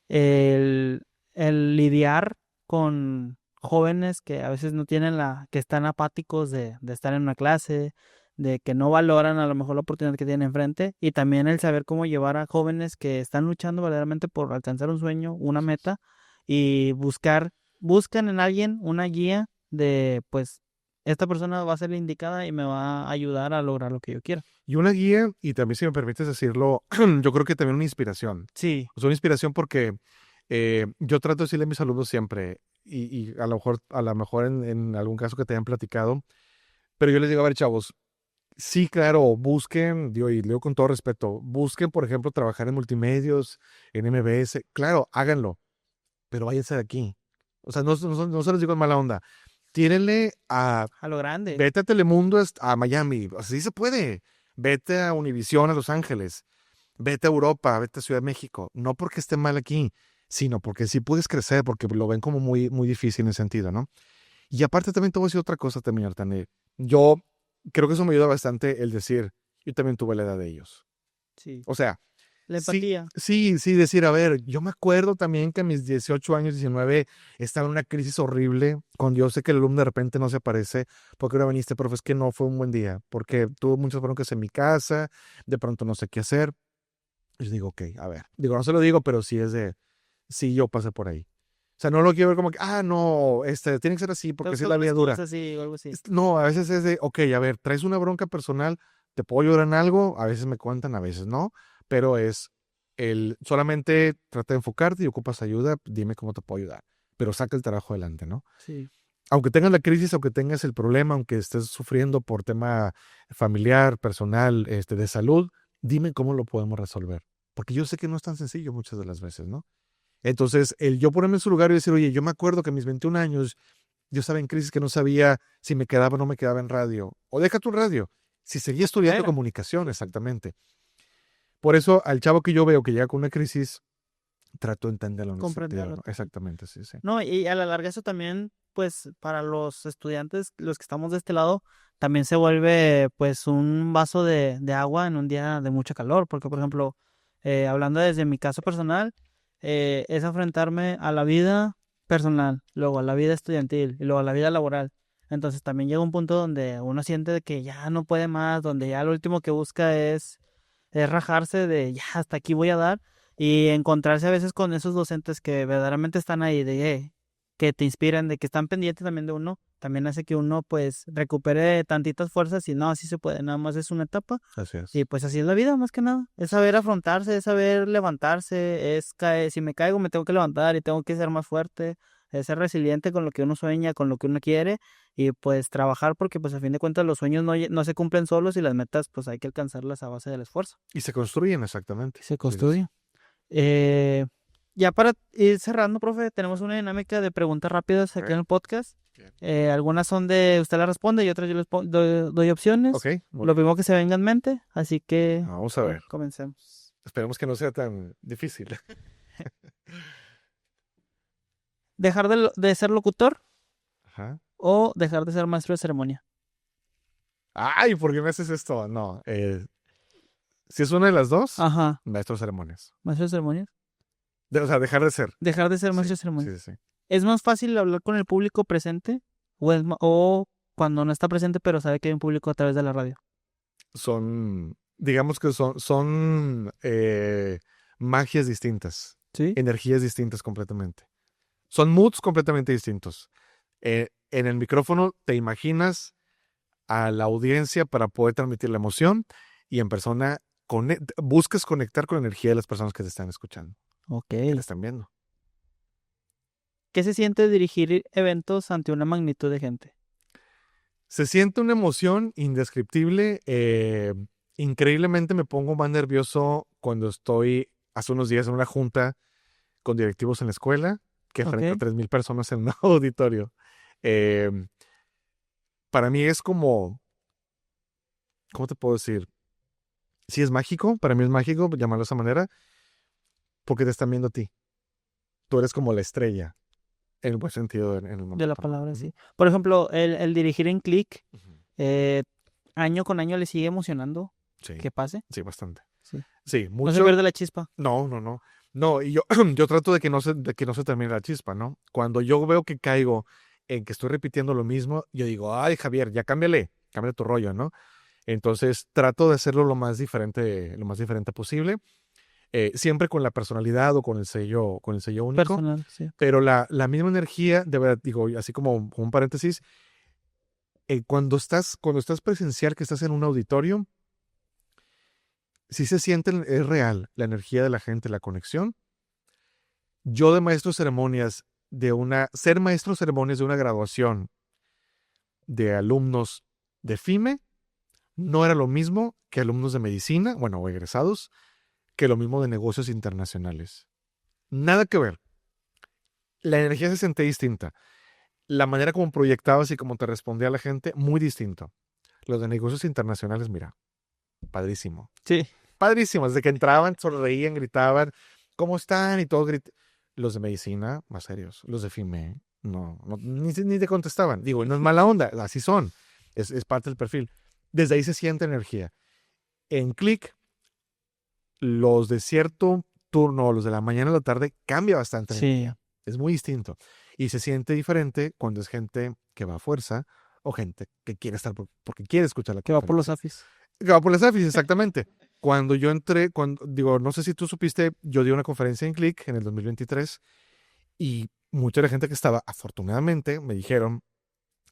el, el lidiar con jóvenes que a veces no tienen que están apáticos de estar en una clase, de que no valoran a lo mejor la oportunidad que tienen enfrente, y también el saber cómo llevar a jóvenes que están luchando verdaderamente por alcanzar un sueño, una meta, y buscan en alguien una guía de, pues, esta persona va a ser la indicada y me va a ayudar a lograr lo que yo quiero. Y una guía, y también si me permites decirlo, yo creo que también una inspiración. Sí, O sea, una inspiración porque yo trato de decirle a mis alumnos siempre, y a lo mejor en algún caso que te hayan platicado, pero yo les digo, a ver, chavos, sí, claro, busquen, digo, y leo con todo respeto, busquen, por ejemplo, trabajar en multimedios, en MBS, claro, háganlo, pero váyanse de aquí. O sea, no se los digo en mala onda. Tírenle a lo grande. vete a Telemundo, a Miami, o sea, sí se puede. Vete a Univisión, a Los Ángeles. Vete a Europa, vete a Ciudad de México. No porque esté mal aquí, sino porque sí puedes crecer, porque lo ven como muy, muy difícil en ese sentido, ¿no? Y aparte también te voy a decir otra cosa también, Artane. Yo creo que eso me ayuda bastante el decir, yo también tuve la edad de ellos. Sí, O sea, la sí, empatía. sí, decir, a ver, yo me acuerdo también que a mis 18 años, 19, estaba en una crisis horrible, cuando yo sé que el alumno de repente no se aparece, porque ahora viniste, profe, es que no fue un buen día, porque tuve muchas broncas en mi casa, de pronto no sé qué hacer. Y yo digo, ok, a ver, digo, no se lo digo, pero sí es de, sí, yo pasé por ahí. O sea, no lo quiero ver como que, no, tiene que ser así porque así es la Una vida dura. excusa así o algo así. No, a veces es de, ok, a ver, traes una bronca personal, te puedo ayudar en algo, a veces me cuentan, a veces no, pero es solamente trata de enfocarte y ocupas ayuda, dime cómo te puedo ayudar, pero saca el trabajo adelante, ¿no? Sí. Aunque tengas la crisis, aunque tengas el problema, aunque estés sufriendo por tema familiar, personal, de salud, dime cómo lo podemos resolver. Porque yo sé que no es tan sencillo muchas de las veces, ¿no? Entonces, el yo ponerme en su lugar y decir, oye, yo me acuerdo que a mis 21 años yo estaba en crisis que no sabía si me quedaba o no me quedaba en radio. O deja tu radio. Si seguía estudiando Era. comunicación, exactamente. Por eso, al chavo que yo veo que llega con una crisis, trato de entenderlo en ese sentido, Comprenderlo ¿no? también. Exactamente, sí, sí. No, y a la larga eso también, pues, para los estudiantes, los que estamos de este lado, también se vuelve, pues, un vaso de agua en un día de mucho calor. Porque, por ejemplo, hablando desde mi caso personal, es enfrentarme a la vida personal, luego a la vida estudiantil y luego a la vida laboral. Entonces también llega un punto donde uno siente de que ya no puede más, donde ya lo último que busca es rajarse de ya hasta aquí voy a dar. Y encontrarse a veces con esos docentes que verdaderamente están ahí, que te inspiran, de que están pendientes también de uno, también hace que uno pues recupere tantitas fuerzas y no, así se puede, nada más es una etapa. Así es. Y pues así es la vida, más que nada. Es saber afrontarse, es saber levantarse, es caer, si me caigo me tengo que levantar y tengo que ser más fuerte, es ser resiliente con lo que uno sueña, con lo que uno quiere y pues trabajar porque pues a fin de cuentas los sueños no se cumplen solos y las metas pues hay que alcanzarlas a base del esfuerzo. Y se construyen exactamente. Se Sí, sí, sí. construye. Eh, ya para ir cerrando, profe, tenemos una dinámica de preguntas rápidas aquí en el podcast. Bien. Algunas son de usted las responde y otras yo doy opciones. Ok, Lo primero que se venga en mente, así que vamos a ver. comencemos. Esperemos que no sea tan difícil. ¿Dejar de ser locutor Ajá. o dejar de ser maestro de ceremonia? Ay, ¿por qué me haces esto? No. Si es una de las dos, Ajá, maestro de ceremonias. maestro de ceremonias. O sea, dejar de ser. Dejar de ser Sí, maestro de ceremonia. sí, sí, sí. ¿Es más fácil hablar con el público presente o cuando no está presente pero sabe que hay un público a través de la radio? Digamos que son magias distintas, ¿Sí? energías distintas completamente. Son moods completamente distintos. En el micrófono te imaginas a la audiencia para poder transmitir la emoción y en persona buscas conectar con la energía de las personas que te están escuchando, Ok. que te están viendo. ¿Qué se siente dirigir eventos ante una magnitud de gente? Se siente una emoción indescriptible. Increíblemente me pongo más nervioso cuando estoy hace unos días en una junta con directivos en la escuela que frente a Ok. 3,000 personas en un auditorio. Eh, para mí es como, ¿cómo te puedo decir? Sí es mágico, para mí es mágico llamarlo de esa manera, porque te están viendo a ti. Tú eres como la estrella, en el buen sentido, en el De la momento, ¿no? palabra, Ujú, sí. Por ejemplo, el dirigir en Click, ujú. eh, año con año le sigue emocionando Sí, que pase. sí, bastante. Sí. Sí, No se mucho. pierde la chispa. No, no, no. No, y yo, yo trato de que no se termine la chispa, ¿no? Cuando yo veo que caigo en que estoy repitiendo lo mismo, yo digo, ay, Javier, ya cámbiale tu rollo, ¿no? Entonces trato de hacerlo lo más diferente posible, siempre con la personalidad o con el sello único, Personal, sí. pero la misma energía, de verdad, digo, así como un paréntesis, cuando estás presencial, que estás en un auditorio, sí se siente, es real la energía de la gente, la conexión. Yo de maestro de ceremonias, ser maestro de ceremonias de una graduación de alumnos de FIME, no era lo mismo que alumnos de medicina, bueno, o egresados, que lo mismo de negocios internacionales. Nada que ver. La energía se sentía distinta. La manera como proyectabas y como te respondía la gente, muy distinto. Los de negocios internacionales, mira, padrísimo. Sí. Padrísimo. Desde que entraban, sonreían, gritaban, ¿cómo están? Y todos Los de medicina, más serios. Los de FIME, no, ni te contestaban. Digo, no es mala onda, así son. Es parte del perfil. Desde ahí se siente energía. En Click, los de cierto turno, los de la mañana o la tarde, cambia bastante la Sí. energía. Es muy distinto. Y se siente diferente cuando es gente que va a fuerza o gente que quiere estar porque quiere escuchar la Que va por los conferencia. AFIS. Que va por las AFIS, exactamente. Cuando yo entré, digo, no sé si tú supiste, yo di una conferencia en Click en el 2023 y mucha de la gente que estaba, afortunadamente, me dijeron,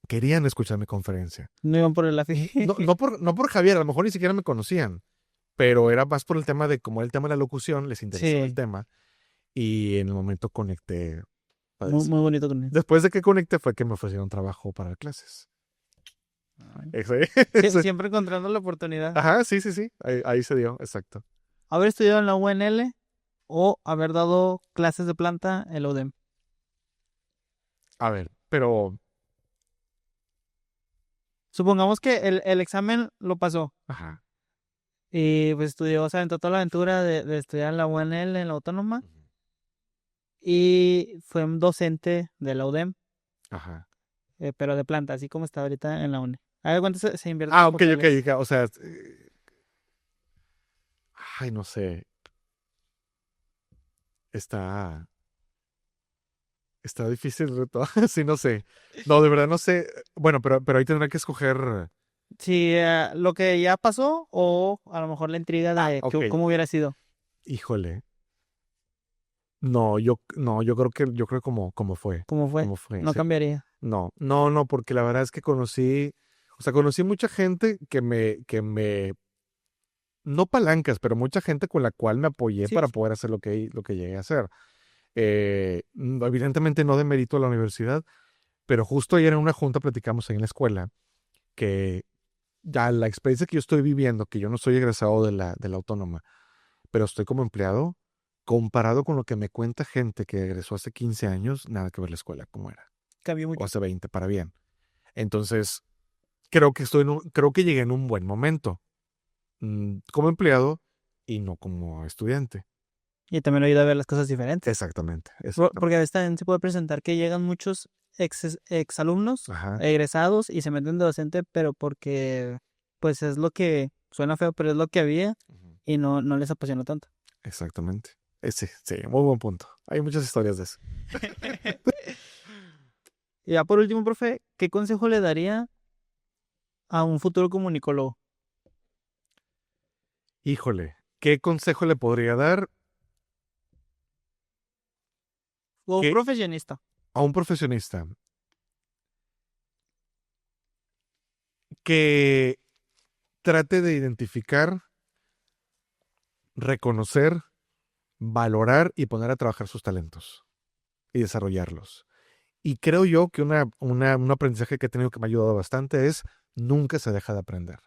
querían escuchar mi conferencia. No iban por el AFI. No por Javier, a lo mejor ni siquiera me conocían, pero era más por el tema de, como el tema de la locución, les interesaba el Sí. tema y en el momento conecté. Muy, Padrísimo. muy bonito con él. Después de que conecté fue que me ofrecieron trabajo para dar clases. Ay. Ese. Siempre encontrando la oportunidad. Ajá, sí, sí, sí, ahí se dio, exacto. Haber estudiado en la UNL o haber dado clases de planta en la UDEM. A ver, pero, Supongamos que el examen lo pasó ajá. y pues estudió, se aventó toda la aventura de estudiar en la UNL, en la Autónoma, Ujú. y fue un docente de la UDEM, Ajá. pero de planta, así como está ahorita en la UNE. A ver cuánto se invierten Ah, en ok, ok, papeles. o sea, ay, no sé, está, está difícil el reto, sí, no sé. No, de verdad no sé. Bueno, pero ahí tendrá que escoger. Si lo que ya pasó o a lo mejor la intriga Ah, de ok, cómo hubiera sido, híjole. No, yo creo como fue, cómo fue, como fue, no sí. cambiaría. No, porque la verdad es que conocí mucha gente no palancas, pero mucha gente con la cual me apoyé Sí, para poder hacer lo que llegué a hacer. Evidentemente no de mérito a la universidad, pero justo ayer en una junta platicamos ahí en la escuela que ya la experiencia que yo estoy viviendo, que yo no soy egresado de la autónoma, pero estoy como empleado, comparado con lo que me cuenta gente que egresó hace 15 años, nada que ver la escuela como era, cambió o mucho. hace 20 para bien. Entonces, creo que llegué en un buen momento, como empleado y no como estudiante. Y también ayuda a ver las cosas diferentes. Exactamente, Porque a exactamente. veces también se puede presentar que llegan muchos exalumnos Ajá, egresados y se meten de docente, pero porque pues es lo que suena feo, pero es lo que había ujú, y no les apasiona tanto. exactamente. Sí, sí, muy buen punto. Hay muchas historias de eso. Y ya por último, profe, ¿qué consejo le daría a un futuro comunicólogo Híjole, ¿qué consejo le podría dar o que profesionista? a un profesionista que trate de identificar, reconocer, valorar y poner a trabajar sus talentos y desarrollarlos? Y creo yo que un aprendizaje que he tenido que me ha ayudado bastante es nunca se deja de aprender.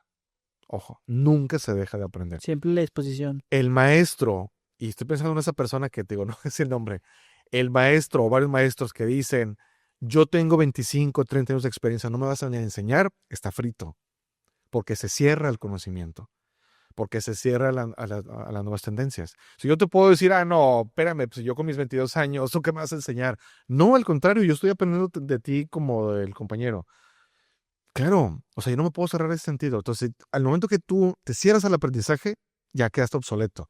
Ojo, nunca se deja de aprender. Siempre la disposición. El maestro, y estoy pensando en esa persona que te digo, no es el nombre, el maestro o varios maestros que dicen, yo tengo 25, 30 años de experiencia, no me vas a venir a enseñar, está frito, porque se cierra el conocimiento, porque se cierra a las nuevas tendencias. Si yo te puedo decir, no, espérame, pues yo con mis 22 años, ¿tú qué me vas a enseñar? No, al contrario, yo estoy aprendiendo de ti como del compañero. Claro, o sea, yo no me puedo cerrar ese sentido. Entonces, al momento que tú te cierras al aprendizaje, ya quedaste obsoleto.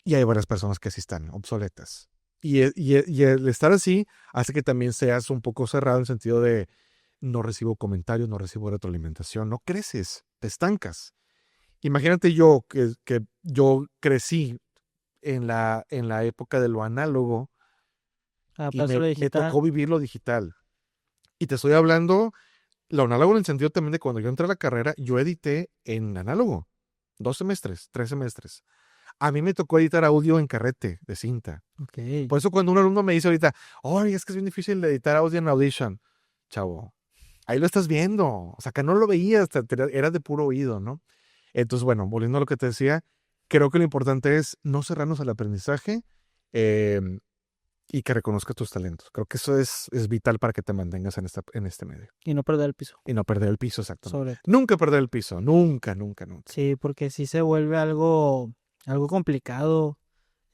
Y hay varias personas que sí están obsoletas. Y el estar así hace que también seas un poco cerrado en el sentido de no recibo comentarios, no recibo retroalimentación, no creces, te estancas. Imagínate yo que yo crecí en la época de lo análogo y Adaptarse a me, lo me digital. tocó vivir lo digital. Y te estoy hablando, lo análogo en el sentido también de cuando yo entré a la carrera, yo edité en análogo, 2 semestres, 3 semestres. A mí me tocó editar audio en carrete de cinta. Ok. Por eso cuando un alumno me dice ahorita, oye, es que es bien difícil editar audio en Audition, chavo, ahí lo estás viendo. O sea, que no lo veías, era de puro oído, ¿no? Entonces, bueno, volviendo a lo que te decía, creo que lo importante es no cerrarnos al aprendizaje eh, y que reconozcas tus talentos. Creo que eso es vital para que te mantengas en este medio. Y no perder el piso. Y no perder el piso, exactamente. Sobre todo. Nunca perder el piso, nunca, nunca, nunca. Sí, porque sí se vuelve algo complicado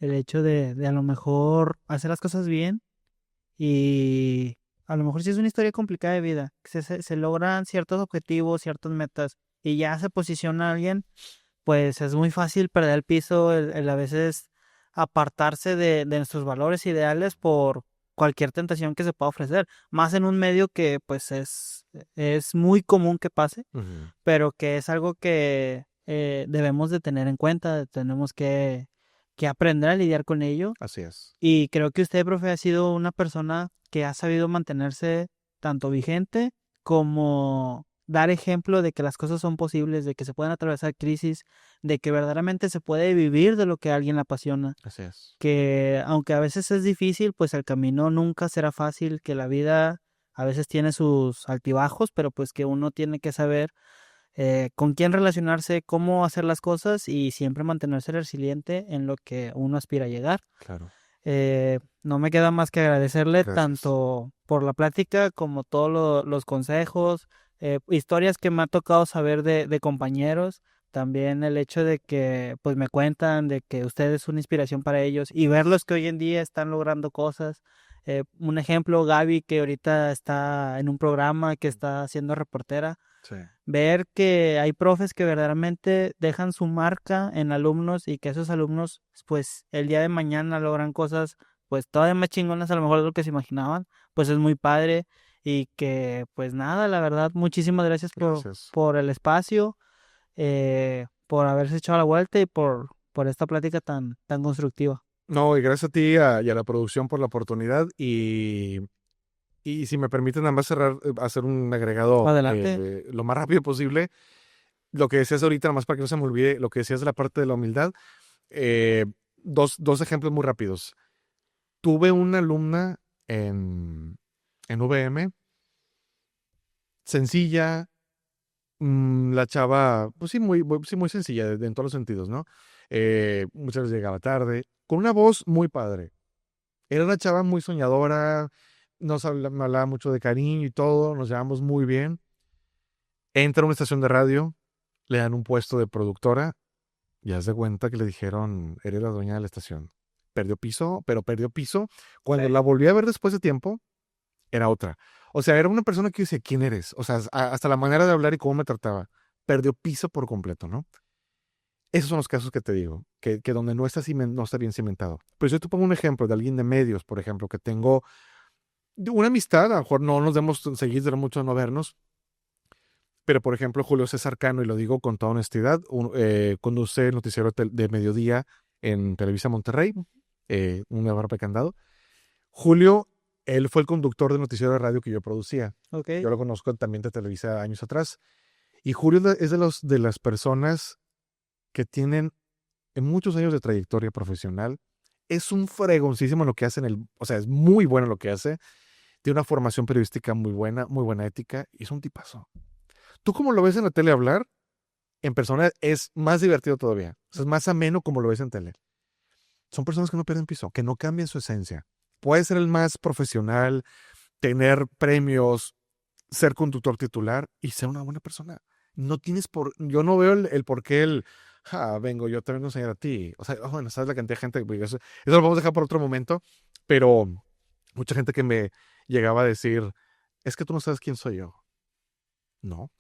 el hecho de a lo mejor hacer las cosas bien y a lo mejor sí es una historia complicada de vida. Se logran ciertos objetivos, ciertas metas y ya se posiciona alguien, pues es muy fácil perder el piso, el a veces apartarse de nuestros valores ideales por cualquier tentación que se pueda ofrecer. Más en un medio que pues es muy común que pase, Ujú. pero que es algo que debemos de tener en cuenta, tenemos que aprender a lidiar con ello. Así es. Y creo que usted, profe, ha sido una persona que ha sabido mantenerse tanto vigente como dar ejemplo de que las cosas son posibles, de que se pueden atravesar crisis, de que verdaderamente se puede vivir de lo que a alguien le apasiona, Así es. que aunque a veces es difícil, pues el camino nunca será fácil, que la vida a veces tiene sus altibajos, pero pues que uno tiene que saber con quién relacionarse, cómo hacer las cosas y siempre mantenerse resiliente en lo que uno aspira a llegar. Claro. No me queda más que agradecerle Gracias. tanto por la plática como todos los consejos, historias que me ha tocado saber de compañeros, también el hecho de que pues me cuentan de que usted es una inspiración para ellos y verlos que hoy en día están logrando cosas. Un ejemplo, Gaby, que ahorita está en un programa, que está siendo reportera. Sí. Ver que hay profes que verdaderamente dejan su marca en alumnos y que esos alumnos, pues, el día de mañana logran cosas, pues, todavía más chingonas a lo mejor de lo que se imaginaban, pues es muy padre y que, pues, nada, la verdad, muchísimas gracias Gracias. por el espacio, por haberse echado la vuelta y por esta plática tan constructiva. No, y gracias a ti y a la producción por la oportunidad. Y si me permiten nada más cerrar, hacer un agregado Adelante. lo más rápido posible. Lo que decías ahorita, nada más para que no se me olvide, lo que decías de la parte de la humildad. eh, dos ejemplos muy rápidos. Tuve una alumna en VM, sencilla, la chava, pues sí, muy sencilla en todos los sentidos, ¿no? Muchas veces llegaba tarde, con una voz muy padre. Era una chava muy soñadora, me hablaba mucho de cariño y todo, nos llevamos muy bien. Entra a una estación de radio, le dan un puesto de productora y haz de cuenta que le dijeron, eres la dueña de la estación. Perdió piso, pero perdió piso. Cuando la volví a ver después de tiempo, era otra. O sea, era una persona que decía, ¿quién eres? O sea, hasta la manera de hablar y cómo me trataba. Perdió piso por completo, ¿no? Esos son los casos que te digo, que donde no no está bien cimentado. Pero yo te pongo un ejemplo de alguien de medios, por ejemplo, que tengo una amistad, a lo mejor no nos debemos seguir de mucho no vernos, pero por ejemplo, Julio César Cano, y lo digo con toda honestidad, conduce el noticiero de mediodía en Televisa Monterrey, una barra de candado. Julio, él fue el conductor del noticiero de radio que yo producía. Ok. Yo lo conozco también de Televisa años atrás. Y Julio es de las personas que tienen muchos años de trayectoria profesional. Es un fregoncísimo en lo que hace o sea, es muy bueno en lo que hace. Tiene una formación periodística muy buena ética y es un tipazo. Tú como lo ves en la tele hablar, en persona es más divertido todavía. O sea, es más ameno como lo ves en tele. Son personas que no pierden piso, que no cambian su esencia. Puedes ser el más profesional, tener premios, ser conductor titular y ser una buena persona. No tienes yo no veo el por qué vengo, yo te vengo a enseñar a ti. O sea, bueno, sabes la cantidad de gente, eso lo vamos a dejar por otro momento, pero mucha gente que me llegaba a decir, es que tú no sabes quién soy yo. No,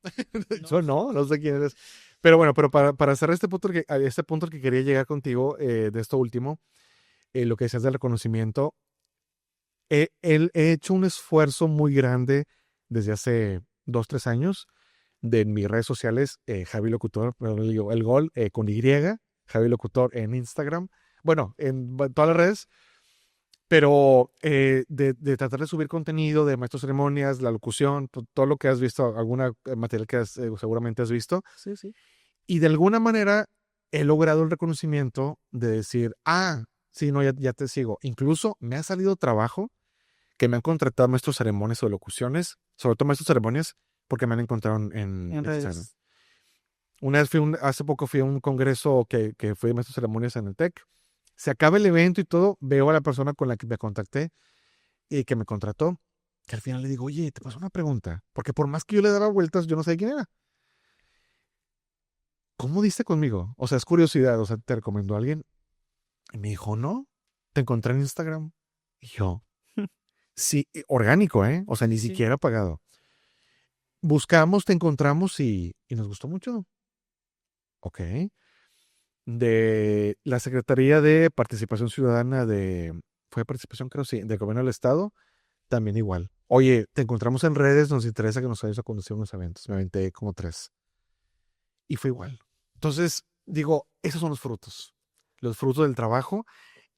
yo no sé quién eres. Pero bueno, pero para cerrar este punto, al que quería llegar contigo, de esto último, lo que decías del reconocimiento, he hecho un esfuerzo muy grande desde hace 2, 3 años de mis redes sociales, Javi Locutor, pero le digo, el gol con Y, Javi Locutor en Instagram, bueno, en todas las redes, pero de tratar de subir contenido de maestros ceremonias, la locución, todo lo que has visto, alguna material que seguramente has visto, Sí, sí. y de alguna manera he logrado el reconocimiento de decir, sí, no, ya te sigo. Incluso me ha salido trabajo que me han contratado maestros ceremonias o locuciones, sobre todo maestros ceremonias, porque me han encontrado en Instagram. redes. Una vez hace poco fui a un congreso que fue de maestros ceremonias en el TEC. Se acaba el evento y todo, veo a la persona con la que me contacté y que me contrató, que al final le digo, oye, te paso una pregunta, porque por más que yo le daba vueltas, yo no sabía quién era. ¿Cómo diste conmigo? O sea, es curiosidad, o sea, ¿te recomendó a alguien? Y me dijo, no, te encontré en Instagram. Y yo, sí, orgánico, ¿eh? O sea, ni Sí. siquiera pagado. Buscamos, te encontramos y nos gustó mucho. Ok. De la Secretaría de Participación Ciudadana fue participación, creo, sí, del Gobierno del Estado, también igual. Oye, te encontramos en redes, nos interesa que nos ayudes a conducir unos eventos. Me aventé como 3. Y fue igual. Entonces, digo, esos son los frutos del trabajo.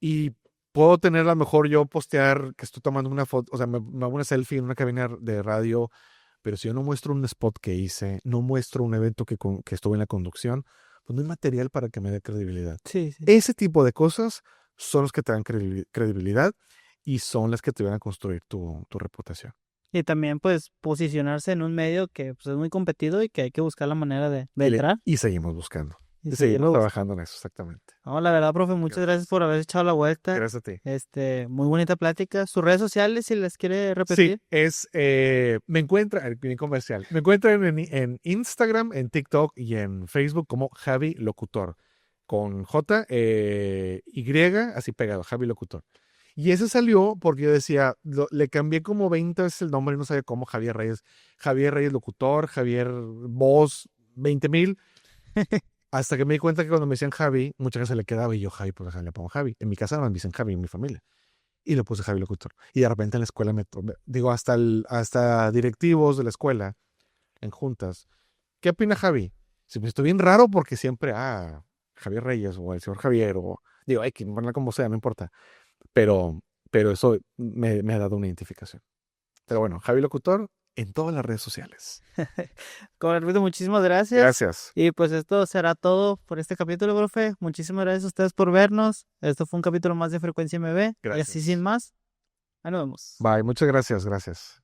Y puedo tener a lo mejor yo postear que estoy tomando una foto, o sea, me hago una selfie en una cabina de radio, pero si yo no muestro un spot que hice, no muestro un evento que estuve en la conducción, pues no hay material para que me dé credibilidad. Sí, sí. Ese tipo de cosas son los que te dan credibilidad y son las que te van a construir tu reputación. Y también, pues, posicionarse en un medio que pues, es muy competido y que hay que buscar la manera de entrar Y seguimos buscando. y Y seguimos seguirlo. trabajando en eso, exactamente. No, la verdad, profe, muchas gracias por haber echado la vuelta. Gracias a ti. Muy bonita plática. Sus redes sociales, si las quiere Sí, repetir. me encuentran, bien comercial, me encuentran en Instagram, en TikTok y en Facebook como Javi Locutor, con J, Y, así pegado, Javi Locutor. Y ese salió porque yo decía, le cambié como 20 veces el nombre y no sabía cómo Javier Reyes Locutor, Javier Voz, 20,000. Hasta que me di cuenta que cuando me decían Javi, muchas veces se le quedaba y yo Javi, pues le pongo Javi. En mi casa me dicen Javi, en mi familia. Y le puse Javi Locutor. Y de repente en la escuela digo, hasta directivos de la escuela, en juntas, ¿qué opina Javi? Si me estoy bien raro porque siempre, Javier Reyes o el señor Javier, o digo, hay que ponerla como sea, no importa. Pero eso me ha dado una identificación. Pero bueno, Javi Locutor en todas las redes sociales. Correcto, muchísimas gracias. Gracias. Y pues esto será todo por este capítulo, profe. Muchísimas gracias a ustedes por vernos. Esto fue un capítulo más de Frecuencia MB. Y Gracias. así sin más, ahí nos vemos. Bye, muchas gracias.